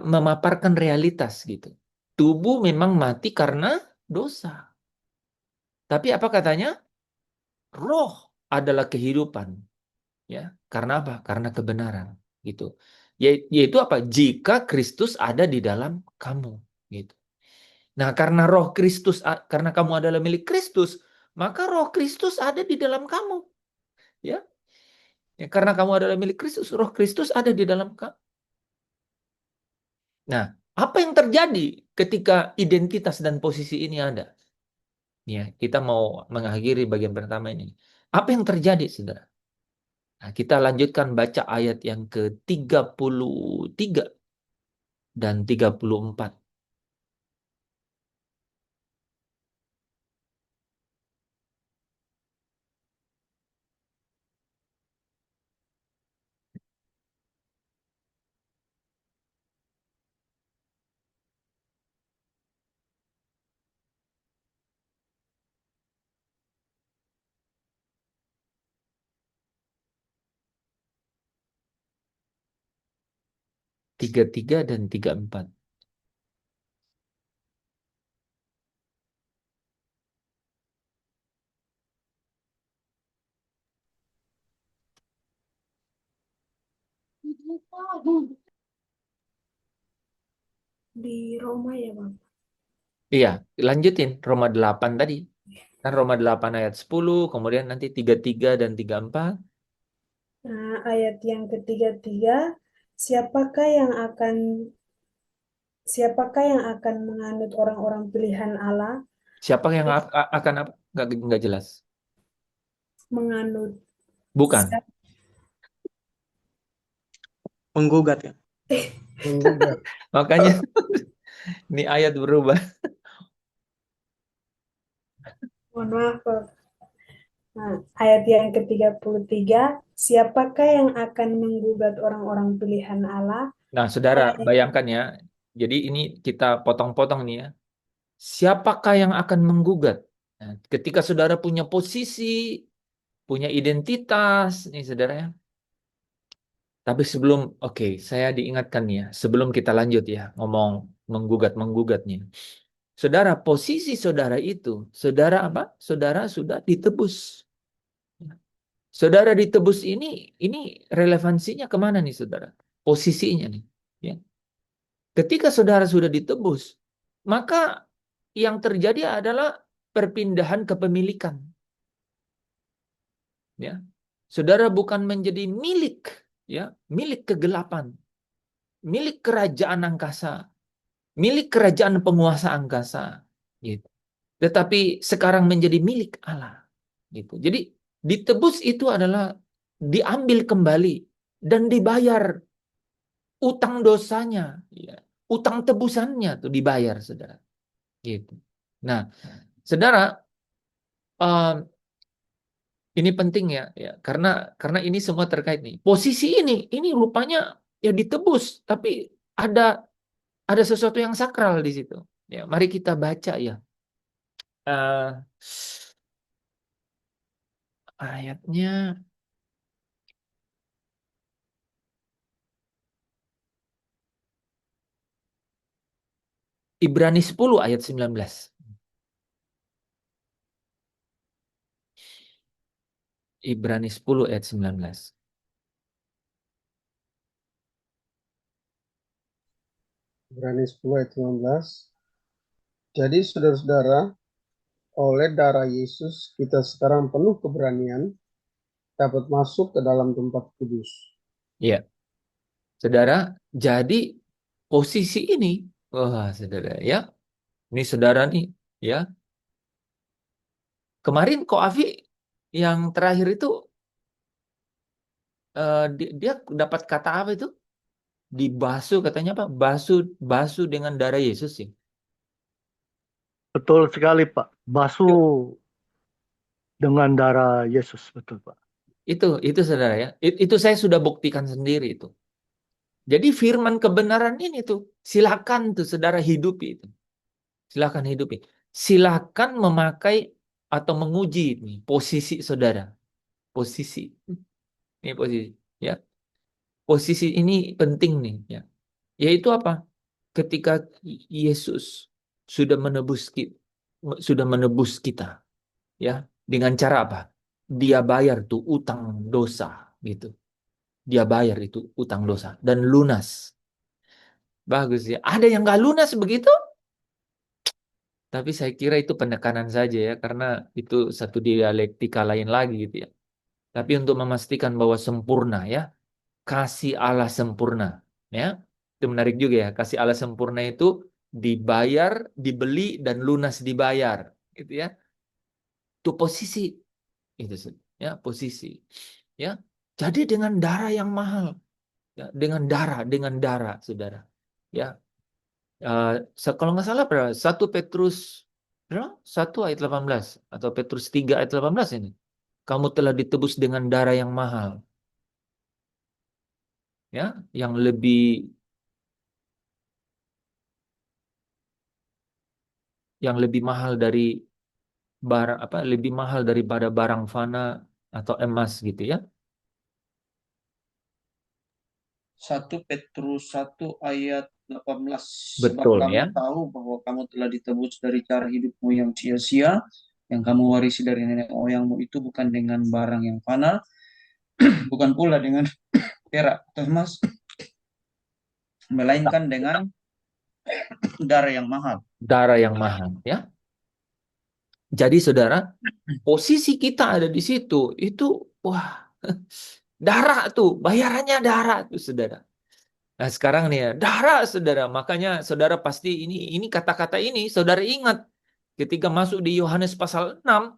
memaparkan realitas gitu. Tubuh memang mati karena dosa. Tapi apa katanya? Roh adalah kehidupan. Ya, karena apa? Karena kebenaran. Gitu. Yaitu apa? Jika Kristus ada di dalam kamu. Gitu. Nah, karena roh Kristus, karena kamu adalah milik Kristus, maka roh Kristus ada di dalam kamu. Ya, ya karena kamu adalah milik Kristus, roh Kristus ada di dalam kamu. Nah, apa yang terjadi ketika identitas dan posisi ini ada? Ya, kita mau mengakhiri bagian pertama ini. Apa yang terjadi, Saudara? Nah, kita lanjutkan baca ayat yang ke-33 dan 34. 33 dan 34. Di Roma ya, Bang. Iya, lanjutin Roma 8 tadi. Kan Roma 8 ayat 10, kemudian nanti 33 dan 34. Nah, ayat yang ketiga, siapakah yang akan siapakah yang akan menganut orang-orang pilihan Allah? Siapa yang akan apa? Nggak jelas. Menganut Bukan. siap- Menggugat ya. Menggugat. Makanya ini ayat berubah. mohon maaf, Pak. Nah, ayat yang ke-33, siapakah yang akan menggugat orang-orang pilihan Allah? Nah, saudara, Ayat bayangkan ya. Jadi ini kita potong-potong nih ya. Siapakah yang akan menggugat? Nah, ketika saudara punya posisi, punya identitas, nih saudara ya. Tapi sebelum, oke, saya diingatkan nih ya, sebelum kita lanjut ya, ngomong menggugat-menggugatnya. Saudara, posisi saudara itu, saudara apa? Saudara sudah ditebus. Saudara ditebus ini relevansinya kemana nih saudara? Posisinya nih. Ya. Ketika saudara sudah ditebus, maka yang terjadi adalah perpindahan kepemilikan. Ya. Saudara bukan menjadi milik, ya, milik kegelapan, milik kerajaan angkasa, milik kerajaan penguasa angkasa. Gitu. tetapi sekarang menjadi milik Allah. Gitu. Jadi ditebus itu adalah diambil kembali dan dibayar utang dosanya, ya. Utang tebusannya tuh dibayar, saudara. Gitu. Nah, saudara, um, ini penting ya, ya, karena ini semua terkait nih. Posisi ini rupanya ya ditebus, tapi ada ada sesuatu yang sakral di situ. Ya, mari kita baca ya. Eh, ayatnya Ibrani 10 ayat 19. Ibrani 10 ayat 19. Ibrani 10 ayat 19. Jadi saudara-saudara, oleh darah Yesus kita sekarang penuh keberanian dapat masuk ke dalam tempat kudus. Ya, saudara, jadi posisi ini, wah, saudara, ya, ini saudara nih, ya. Kemarin Ko Afi yang terakhir itu dia dapat kata apa itu? Dibasuh katanya apa? Basuh dengan darah Yesus sih. Betul sekali, Pak. Basuh dengan darah Yesus, betul, Pak. Itu saudara ya. Itu saya sudah buktikan sendiri itu. Jadi firman kebenaran ini tuh silakan tuh saudara hidupi itu. Silakan hidupi. Silakan memakai atau menguji nih posisi saudara. Posisi. Ini posisi, ya. Posisi ini penting nih, ya. Yaitu apa? Ketika Yesus sudah menebus kita, ya, dengan cara apa? Dia bayar tuh utang dosa, gitu. Dia bayar itu utang dosa dan lunas. Bagus ya. Ada yang nggak lunas begitu? Tapi saya kira itu penekanan saja ya, karena itu satu dialektika lain lagi gitu ya. Tapi untuk memastikan bahwa sempurna ya, kasih Allah sempurna, ya. Itu menarik juga ya, kasih Allah sempurna itu dibayar, dibeli dan lunas dibayar, gitu ya. Itu posisi, itu ya posisi, ya. Jadi dengan darah yang mahal, ya, dengan darah, saudara, ya. Kalau nggak salah berapa? 1 Petrus berapa? 1 ayat 18 atau Petrus 3 ayat 18 ini. Kamu telah ditebus dengan darah yang mahal. Ya, yang lebih mahal dari barang apa? Lebih mahal daripada barang fana atau emas gitu ya. 1 Petrus 1 ayat 18. Sebab Betul kamu ya. tahu bahwa kamu telah ditebus dari cara hidupmu yang sia-sia, yang kamu warisi dari nenek moyangmu itu bukan dengan barang yang fana, bukan pula dengan perak atau emas, melainkan dengan darah yang mahal. Darah yang mahal ya. Jadi saudara, posisi kita ada di situ itu wah, darah tuh, bayarannya darah tuh saudara. Nah, sekarang nih ya, darah saudara. Makanya saudara pasti ini kata-kata ini saudara ingat ketika masuk di Yohanes pasal 6,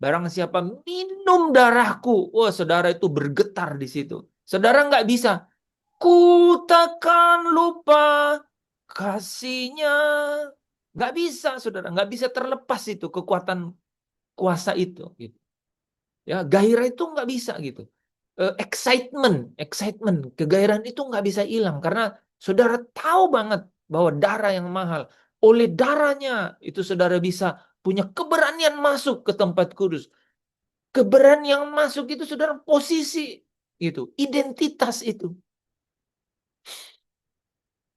barang siapa minum darahku, wah saudara itu bergetar di situ. Saudara nggak bisa, ku takkan lupa kasihnya. Nggak bisa saudara, nggak bisa terlepas itu kekuatan kuasa itu. Gitu. Ya, gairah itu nggak bisa gitu. Excitement, kegairahan itu nggak bisa hilang karena saudara tahu banget bahwa darah yang mahal. Oleh darahnya itu saudara bisa punya keberanian masuk ke tempat kudus. Keberanian masuk itu saudara posisi itu, identitas itu.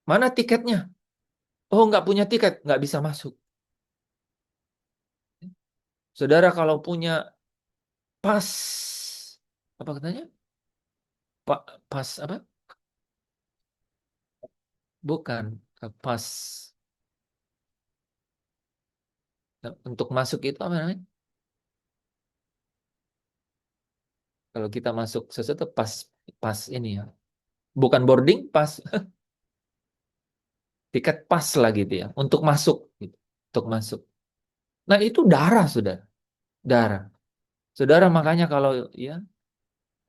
Mana tiketnya? Oh, nggak punya tiket, nggak bisa masuk. Saudara kalau punya pas, apa katanya? Pas apa? Bukan, pas untuk masuk itu apa namanya? Kalau kita masuk sesuatu pas ini ya. Bukan boarding, pas tiket pas lah gitu ya untuk masuk gitu. Untuk masuk. Nah, itu darah, saudara. Darah. Saudara, makanya kalau ya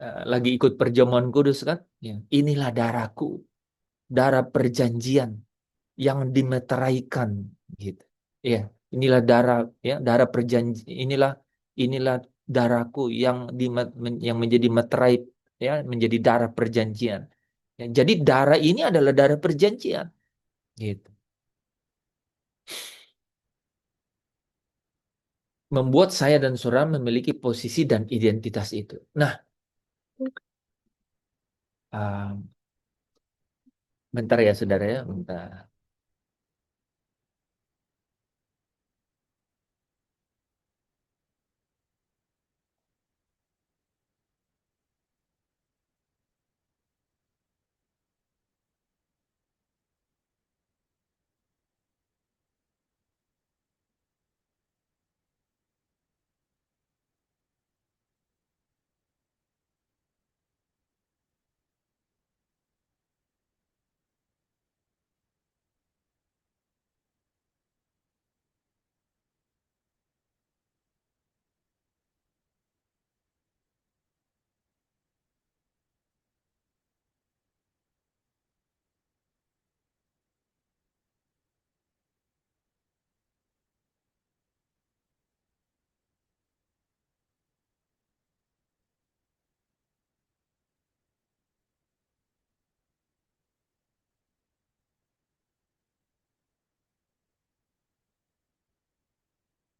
lagi ikut perjamuan kudus kan, ya, inilah darahku, darah perjanjian yang dimeteraikan, gitu. Ya, inilah darah, ya, darah perjanji, inilah darahku yang yang menjadi meterai, ya, menjadi darah perjanjian. Ya, jadi darah ini adalah darah perjanjian, gitu. Membuat saya dan saudara memiliki posisi dan identitas itu. Nah, bentar ya saudara ya, bentar.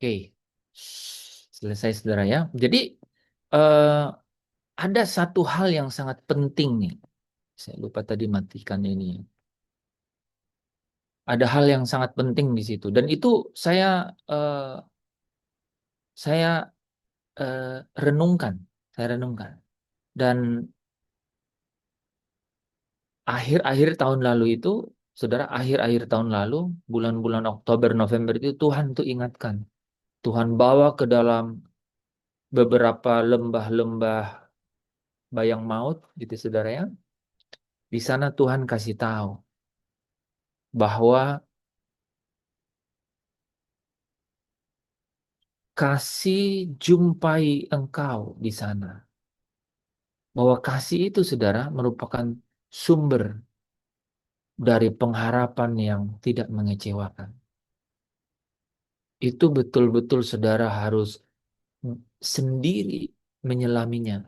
Oke, selesai saudara ya. Jadi eh, ada satu hal yang sangat penting nih. Saya lupa tadi matikan ini. Ada hal yang sangat penting di situ. Dan itu saya eh, renungkan. Saya renungkan. Dan akhir-akhir tahun lalu itu, saudara, akhir-akhir tahun lalu, bulan-bulan Oktober, November itu Tuhan tuh ingatkan. Tuhan bawa ke dalam beberapa lembah-lembah bayang maut, gitu saudara ya. Di sana Tuhan kasih tahu bahwa kasih jumpai engkau di sana. Bahwa kasih itu, saudara, merupakan sumber dari pengharapan yang tidak mengecewakan. Itu betul-betul saudara harus sendiri menyelaminya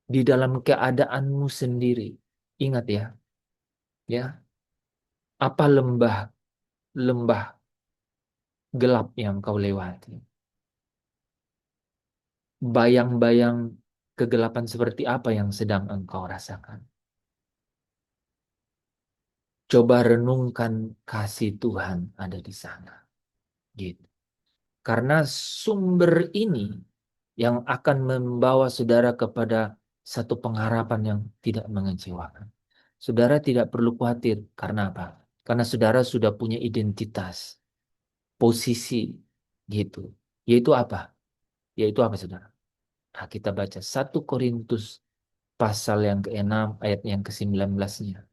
di dalam keadaanmu sendiri. Ingat ya, ya, apa lembah lembah gelap yang kau lewati. Bayang-bayang kegelapan seperti apa yang sedang engkau rasakan. Coba renungkan kasih Tuhan ada di sana. Gitu. Karena sumber ini yang akan membawa saudara kepada satu pengharapan yang tidak mengecewakan. Saudara tidak perlu khawatir. Karena apa? Karena saudara sudah punya identitas, posisi, gitu. Yaitu apa? Yaitu apa, saudara? Nah, kita baca 1 Korintus pasal yang ke-6 ayat yang ke-19-nya.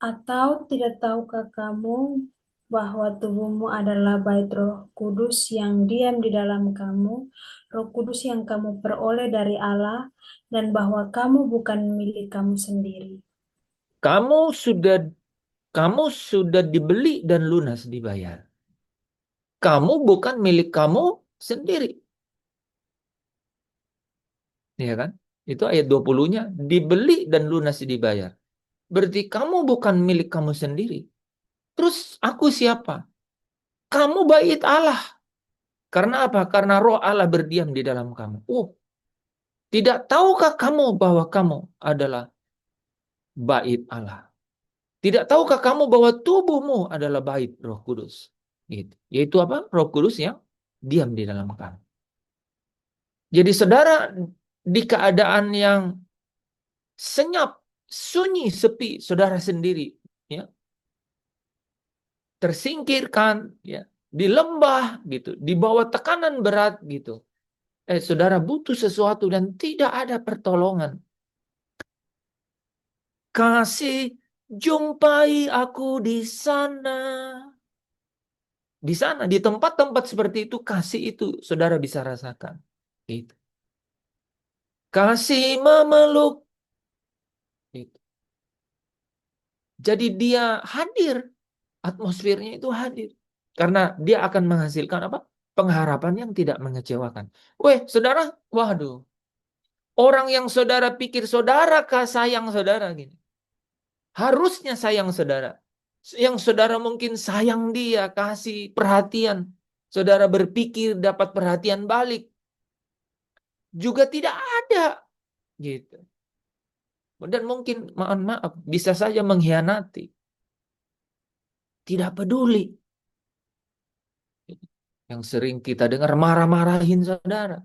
Atau tidak tahukah kamu bahwa tubuhmu adalah bait Roh Kudus yang diam di dalam kamu, Roh Kudus yang kamu peroleh dari Allah, dan bahwa kamu bukan milik kamu sendiri. Kamu sudah kamu sudah dibeli dan lunas dibayar. Kamu bukan milik kamu sendiri. Ya kan? Itu ayat 20-nya, dibeli dan lunas dibayar. Berarti kamu bukan milik kamu sendiri. Terus aku siapa? Kamu bait Allah. Karena apa? Karena roh Allah berdiam di dalam kamu. Oh, tidak tahukah kamu bahwa kamu adalah bait Allah? Tidak tahukah kamu bahwa tubuhmu adalah bait Roh Kudus? Gitu. Yaitu apa? Roh Kudus yang diam di dalam kamu. Jadi saudara di keadaan yang senyap, sunyi, sepi, saudara sendiri, ya, tersingkirkan, ya, di lembah gitu, di bawah tekanan berat gitu. Saudara butuh sesuatu dan tidak ada pertolongan. Kasih, jumpai aku di sana. Di sana, di tempat-tempat seperti itu, kasih itu saudara bisa rasakan. Gitu. Kasih memeluk. Gitu. Jadi dia hadir. Atmosfernya itu hadir. Karena dia akan menghasilkan apa? Pengharapan yang tidak mengecewakan. Saudara, waduh. Orang yang saudara pikir saudara sayang saudara gini. Harusnya sayang saudara. Yang saudara mungkin sayang dia, kasih perhatian. Saudara berpikir dapat perhatian balik. Juga tidak ada. Gitu. Dan mungkin, mohon maaf, bisa saja mengkhianati. Tidak peduli. Yang sering kita dengar marah-marahin saudara.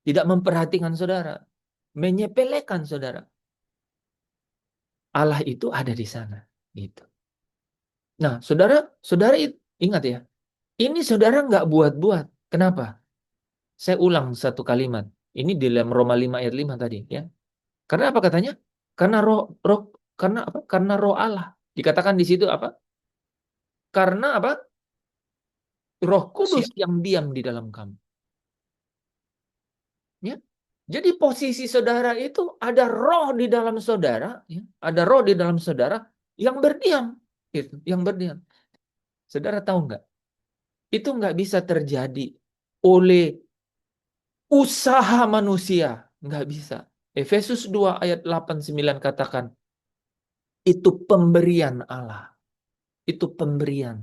Tidak memperhatikan saudara. Menyepelekan saudara. Allah itu ada di sana. Gitu. Nah, saudara ingat ya. Ini saudara nggak buat-buat. Kenapa? Saya ulang satu kalimat. Ini di dalam Roma 5 ayat 5 tadi. Ya. Karena apa katanya? Karena karena apa? Karena roh Allah. Dikatakan di situ apa? Karena apa? Roh Kudus yang diam di dalam kamu. Ya. Jadi posisi saudara itu ada roh di dalam saudara, ya. Ada roh di dalam saudara yang berdiam, gitu, yang berdiam. Saudara tahu nggak? Itu nggak bisa terjadi oleh usaha manusia, nggak bisa. Efesus 2 ayat 8-9 katakan, itu pemberian Allah, itu pemberian.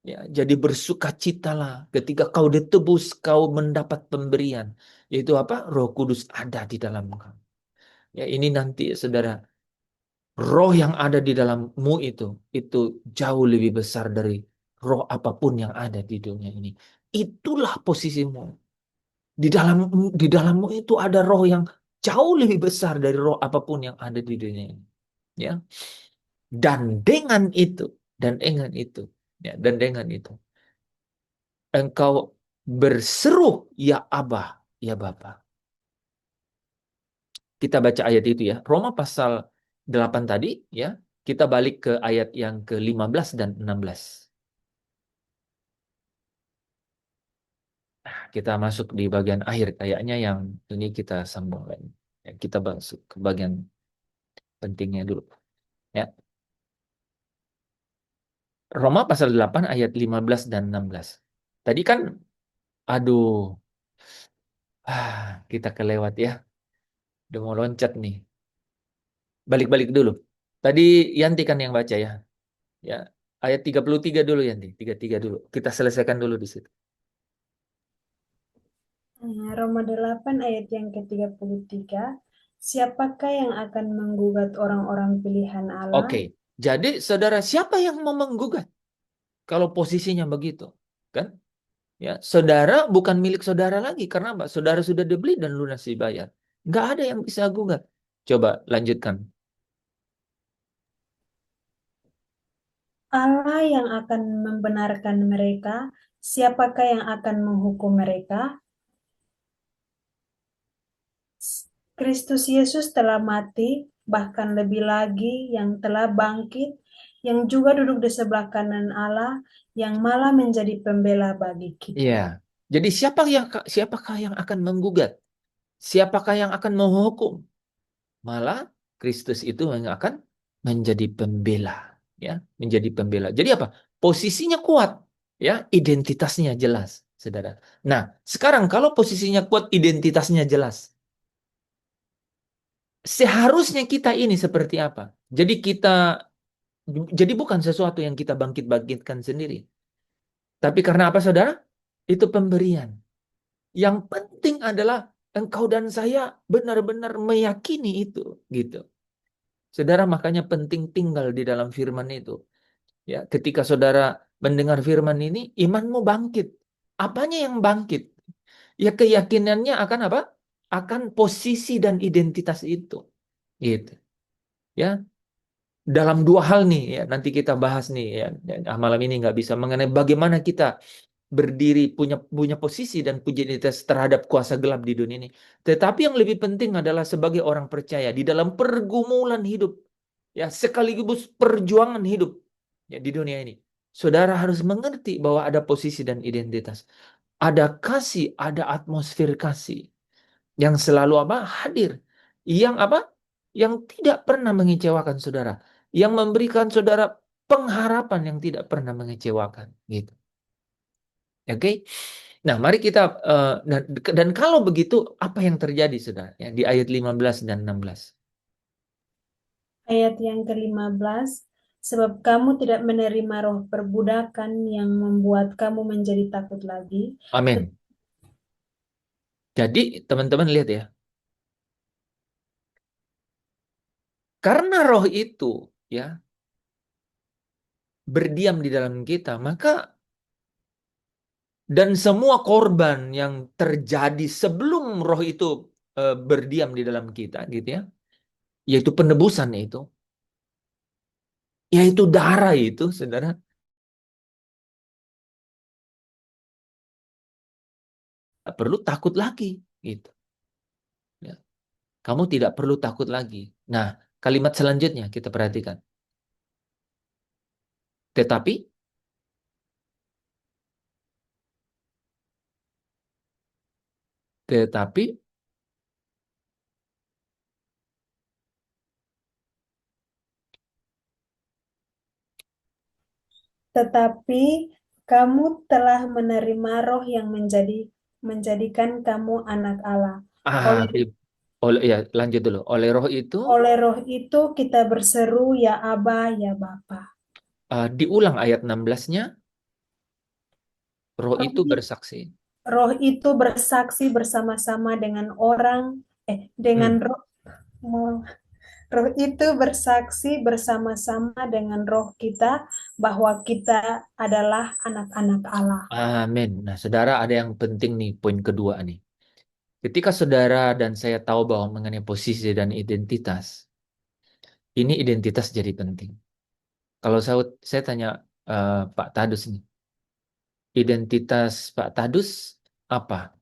Ya, jadi bersukacitalah ketika kau ditebus, kau mendapat pemberian. Yaitu apa? Roh Kudus ada di dalam kamu. Ya, ini nanti saudara, roh yang ada di dalammu itu jauh lebih besar dari roh apapun yang ada di dunia ini. Itulah posisimu. Di dalammu itu ada roh yang jauh lebih besar dari roh apapun yang ada di dunia ini. Ya. Dan dengan itu, ya, dan dengan itu, engkau berseru, ya Abah, ya Bapa. Kita baca ayat itu ya. Roma pasal 8 tadi ya. Kita balik ke ayat yang ke-15 dan 16. Nah, kita masuk di bagian akhir kayaknya yang ini kita sambung lagi. Ya, kita masuk ke bagian pentingnya dulu. Ya. Roma pasal 8 ayat 15 dan 16. Tadi kan aduh. Kita kelewat ya. Udah mau loncat nih. Balik-balik dulu. Tadi Yanti kan yang baca ya. Ya, ayat 33 dulu Yanti, 33 dulu. Kita selesaikan dulu di situ. Roma 8 ayat yang ke-33. Siapakah yang akan menggugat orang-orang pilihan Allah? Oke. Jadi saudara, siapa yang mau menggugat? Kalau posisinya begitu, kan? Ya, saudara bukan milik saudara lagi karena apa? Saudara sudah dibeli dan lunas dibayar. Nggak ada yang bisa gugat. Coba lanjutkan. Allah yang akan membenarkan mereka, siapakah yang akan menghukum mereka? Kristus Yesus telah mati, bahkan lebih lagi yang telah bangkit, yang juga duduk di sebelah kanan Allah, yang malah menjadi pembela bagi kita. Iya. Jadi siapakah yang akan menggugat? Siapakah yang akan menghukum? Malah Kristus itu yang akan menjadi pembela, ya, menjadi pembela. Jadi apa? Posisinya kuat, ya, identitasnya jelas, saudara. Nah, sekarang kalau posisinya kuat, identitasnya jelas, seharusnya kita ini seperti apa? Jadi bukan sesuatu yang kita bangkit-bangkitkan sendiri. Tapi karena apa, saudara? Itu pemberian. Yang penting adalah engkau dan saya benar-benar meyakini itu, gitu. Saudara, makanya penting tinggal di dalam firman itu. Ya, ketika saudara mendengar firman ini, imanmu bangkit. Apanya yang bangkit? Ya, keyakinannya akan apa? Akan posisi dan identitas itu. Gitu. Ya. dalam dua hal nih ya, nanti kita bahas nih ya. Malam ini nggak bisa mengenai bagaimana kita berdiri punya posisi dan punya identitas terhadap kuasa gelap di dunia ini. Tetapi yang lebih penting adalah sebagai orang percaya di dalam pergumulan hidup ya, sekaligus perjuangan hidup ya di dunia ini. Saudara harus mengerti bahwa ada posisi dan identitas. Ada kasih, ada atmosfer kasih yang selalu apa? Hadir. Yang apa? Yang tidak pernah mengecewakan saudara. Yang memberikan saudara pengharapan yang tidak pernah mengecewakan gitu. Oke. Nah, mari kita dan kalau begitu apa yang terjadi saudara ya, di ayat 15 dan 16. Ayat yang ke-15, sebab kamu tidak menerima roh perbudakan yang membuat kamu menjadi takut lagi. Amin. Jadi teman-teman lihat ya. Karena roh itu ya berdiam di dalam kita, maka dan semua korban yang terjadi sebelum roh itu berdiam di dalam kita gitu ya, yaitu penebusan itu, yaitu darah itu, saudara, tak perlu takut lagi gitu. Ya. Kamu tidak perlu takut lagi. Nah, kalimat selanjutnya kita perhatikan. Tetapi tetapi Tetapi kamu telah menerima roh yang menjadikan kamu anak Allah. Oleh ya lanjut dulu. Oleh roh itu oleh roh itu kita berseru ya Aba, ya Bapa. Diulang ayat 16-nya, roh Roh, itu bersaksi. roh itu bersaksi bersama-sama dengan dengan roh roh itu bersaksi bersama-sama dengan roh kita bahwa kita adalah anak-anak Allah. Amin. Nah, saudara, ada yang penting nih, poin kedua nih. Ketika saudara dan saya tahu bahwa mengenai posisi dan identitas, ini identitas jadi penting. Kalau saya tanya Pak Tadus nih, identitas Pak Tadus apa?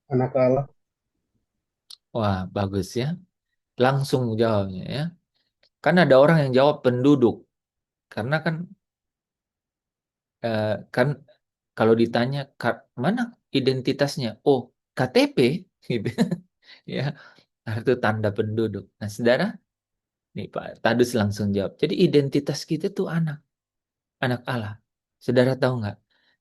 Anak Allah. Wah, bagus ya. Langsung jawabnya ya. Kan ada orang yang jawab penduduk. Karena kan kalau ditanya mana identitasnya? Oh, KTP gitu. Ya, itu tanda penduduk. Nah, saudara, nih Pak Tadus langsung jawab. Jadi identitas kita tuh anak Allah. Saudara tahu nggak?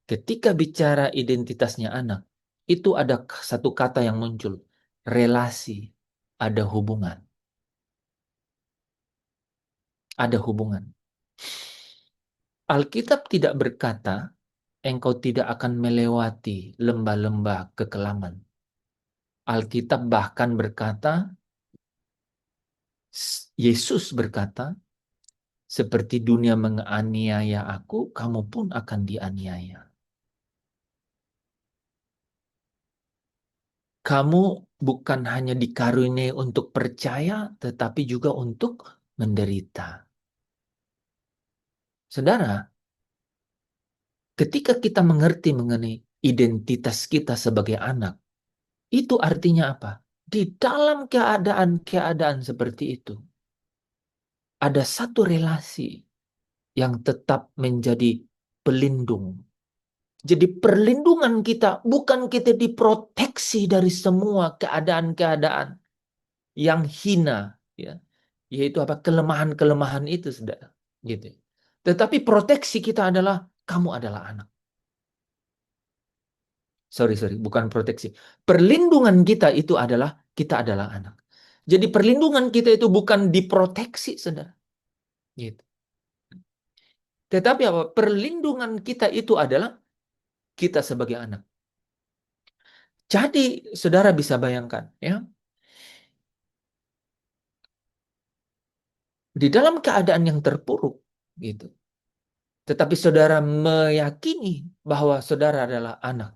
Ketika bicara identitasnya anak, itu ada satu kata yang muncul, relasi, ada hubungan, ada hubungan. Alkitab tidak berkata, engkau tidak akan melewati lembah-lembah kekelaman. Alkitab bahkan berkata, Yesus berkata, seperti dunia menganiaya aku, kamu pun akan dianiaya. Kamu bukan hanya dikaruniai untuk percaya, tetapi juga untuk menderita. Saudara, ketika kita mengerti mengenai identitas kita sebagai anak, itu artinya apa? Di dalam keadaan-keadaan seperti itu, ada satu relasi yang tetap menjadi pelindung. Jadi perlindungan kita bukan kita diproteksi dari semua keadaan-keadaan yang hina, ya, yaitu apa, kelemahan-kelemahan itu, saudara, gitu. Tetapi proteksi kita adalah kamu adalah anak. Sorry, bukan proteksi. Perlindungan kita itu adalah kita adalah anak. Jadi perlindungan kita itu bukan diproteksi, saudara, gitu. Tetapi apa? Perlindungan kita itu adalah kita sebagai anak. Jadi saudara bisa bayangkan, ya, di dalam keadaan yang terpuruk, gitu. Tetapi saudara meyakini bahwa saudara adalah anak.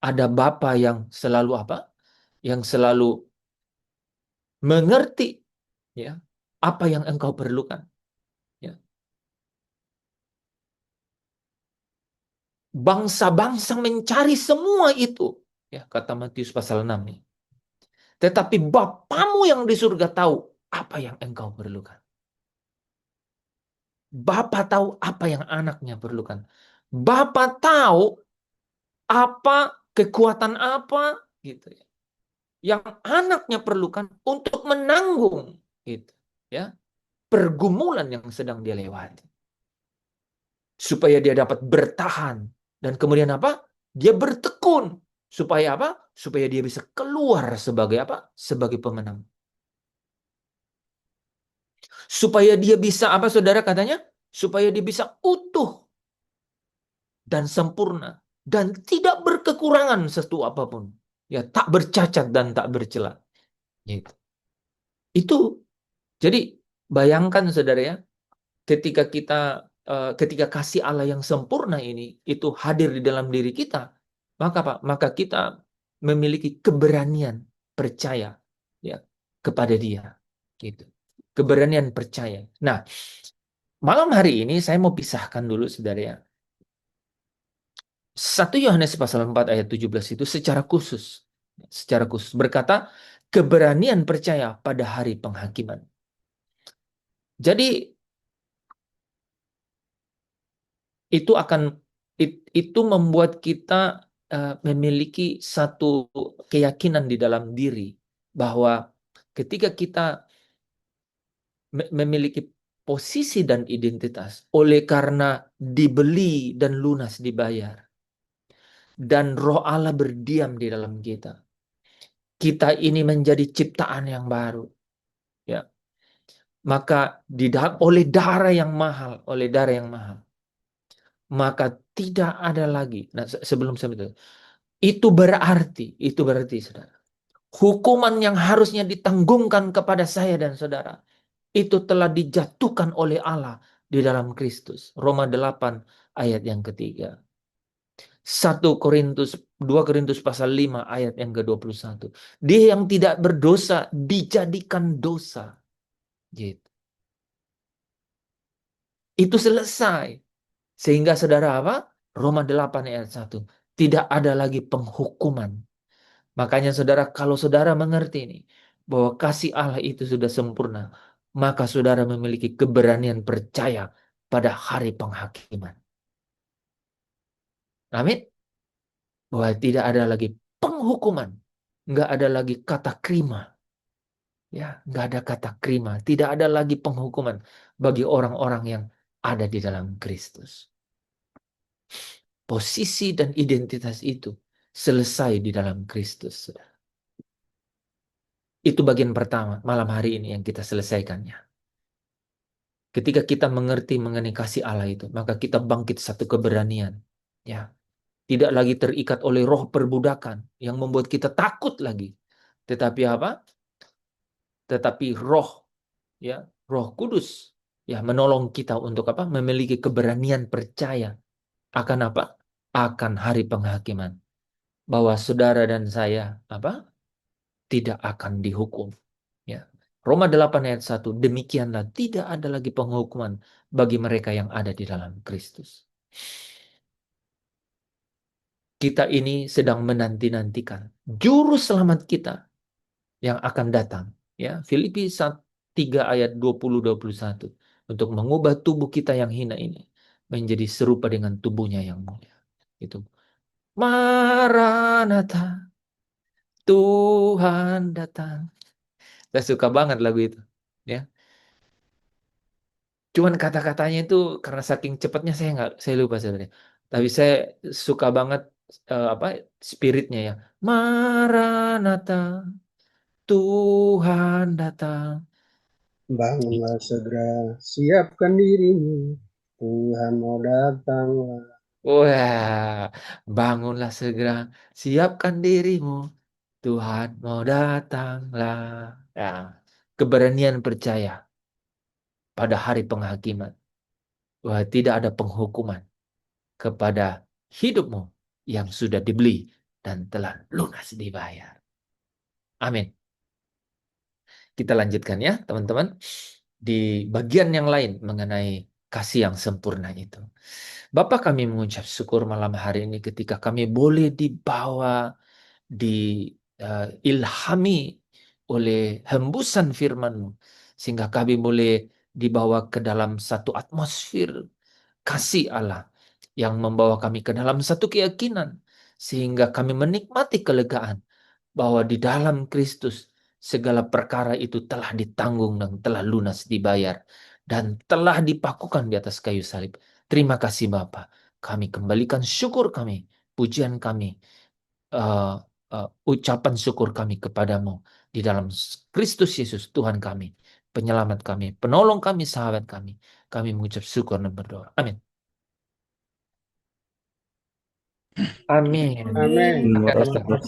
Ada Bapa yang selalu apa? yang selalu mengerti ya apa yang engkau perlukan. Ya. Bangsa-bangsa mencari semua itu, ya kata Matius pasal 6 nih. Tetapi Bapamu yang di surga tahu apa yang engkau perlukan. Bapa tahu apa yang anaknya perlukan. Bapa tahu apa kekuatan apa gitu ya yang anaknya perlukan untuk menanggung gitu ya pergumulan yang sedang dia lewati supaya dia dapat bertahan dan kemudian apa dia bertekun supaya apa supaya dia bisa keluar sebagai apa sebagai pemenang supaya dia bisa apa saudara katanya supaya dia bisa utuh dan sempurna dan tidak berkekurangan sesuatu apapun ya tak bercacat dan tak bercela gitu. Itu jadi bayangkan saudara ya ketika kasih Allah yang sempurna ini itu hadir di dalam diri kita maka apa maka kita memiliki keberanian percaya ya kepada Dia gitu keberanian percaya. Nah malam hari ini saya mau pisahkan dulu saudara ya 1 Yohanes pasal 4 ayat 17 itu secara khusus berkata keberanian percaya pada hari penghakiman. Jadi itu membuat kita memiliki satu keyakinan di dalam diri bahwa ketika kita memiliki posisi dan identitas oleh karena dibeli dan lunas dibayar dan Roh Allah berdiam di dalam kita. Kita ini menjadi ciptaan yang baru, ya. Maka oleh darah yang mahal, maka tidak ada lagi. Nah, sebelum saya itu berarti saudara, hukuman yang harusnya ditanggungkan kepada saya dan saudara itu telah dijatuhkan oleh Allah di dalam Kristus. Roma 8 ayat yang ketiga. 2 Korintus pasal 5 ayat yang ke-21. Dia yang tidak berdosa dijadikan dosa. Gitu. Itu selesai. Sehingga saudara apa? Roma 8 ayat 1. Tidak ada lagi penghukuman. Makanya saudara, kalau saudara mengerti ini, bahwa kasih Allah itu sudah sempurna, maka saudara memiliki keberanian percaya pada hari penghakiman. Amin. Bahwa tidak ada lagi penghukuman. Nggak ada lagi kata krima. Ya, nggak ada kata krima. Tidak ada lagi penghukuman bagi orang-orang yang ada di dalam Kristus. Posisi dan identitas itu selesai di dalam Kristus. Itu bagian pertama malam hari ini yang kita selesaikannya. Ketika kita mengerti mengenai kasih Allah itu, maka kita bangkit satu keberanian. Ya, tidak lagi terikat oleh roh perbudakan yang membuat kita takut lagi. Tetapi apa? Tetapi Roh Kudus ya menolong kita untuk apa? Memiliki keberanian percaya akan apa? Akan hari penghakiman. Bahwa saudara dan saya apa? Tidak akan dihukum. Ya. Roma 8 ayat 1, demikianlah tidak ada lagi penghukuman bagi mereka yang ada di dalam Kristus. Kita ini sedang menanti-nantikan juru selamat kita yang akan datang. Ya, Filipi 3 ayat 20-21 untuk mengubah tubuh kita yang hina ini menjadi serupa dengan tubuhnya yang mulia. Itu. Maranatha, Tuhan datang. Saya suka banget lagu itu. Ya. Cuman kata-katanya itu karena saking cepatnya saya lupa sebenarnya. Tapi saya suka banget spiritnya ya. Maranatha, Tuhan datang. Bangunlah segera, siapkan dirimu, Tuhan mau datanglah. Wah, bangunlah segera, siapkan dirimu, Tuhan mau datanglah. Ya, keberanian percaya pada hari penghakiman. Wah, tidak ada penghukuman kepada hidupmu yang sudah dibeli dan telah lunas dibayar. Amin. Kita lanjutkan ya, teman-teman. Di bagian yang lain mengenai kasih yang sempurna itu. Bapa, kami mengucap syukur malam hari ini ketika kami boleh dibawa, diilhami oleh hembusan firman-Mu, sehingga kami boleh dibawa ke dalam satu atmosfer kasih Allah yang membawa kami ke dalam satu keyakinan, sehingga kami menikmati kelegaan bahwa di dalam Kristus segala perkara itu telah ditanggung dan telah lunas dibayar dan telah dipakukan di atas kayu salib. Terima kasih Bapa. Kami kembalikan syukur kami, pujian kami, uh, ucapan syukur kami kepadamu di dalam Kristus Yesus Tuhan kami, penyelamat kami, penolong kami, sahabat kami. Kami mengucap syukur dan berdoa. Amin. Amin. Amin. Amin.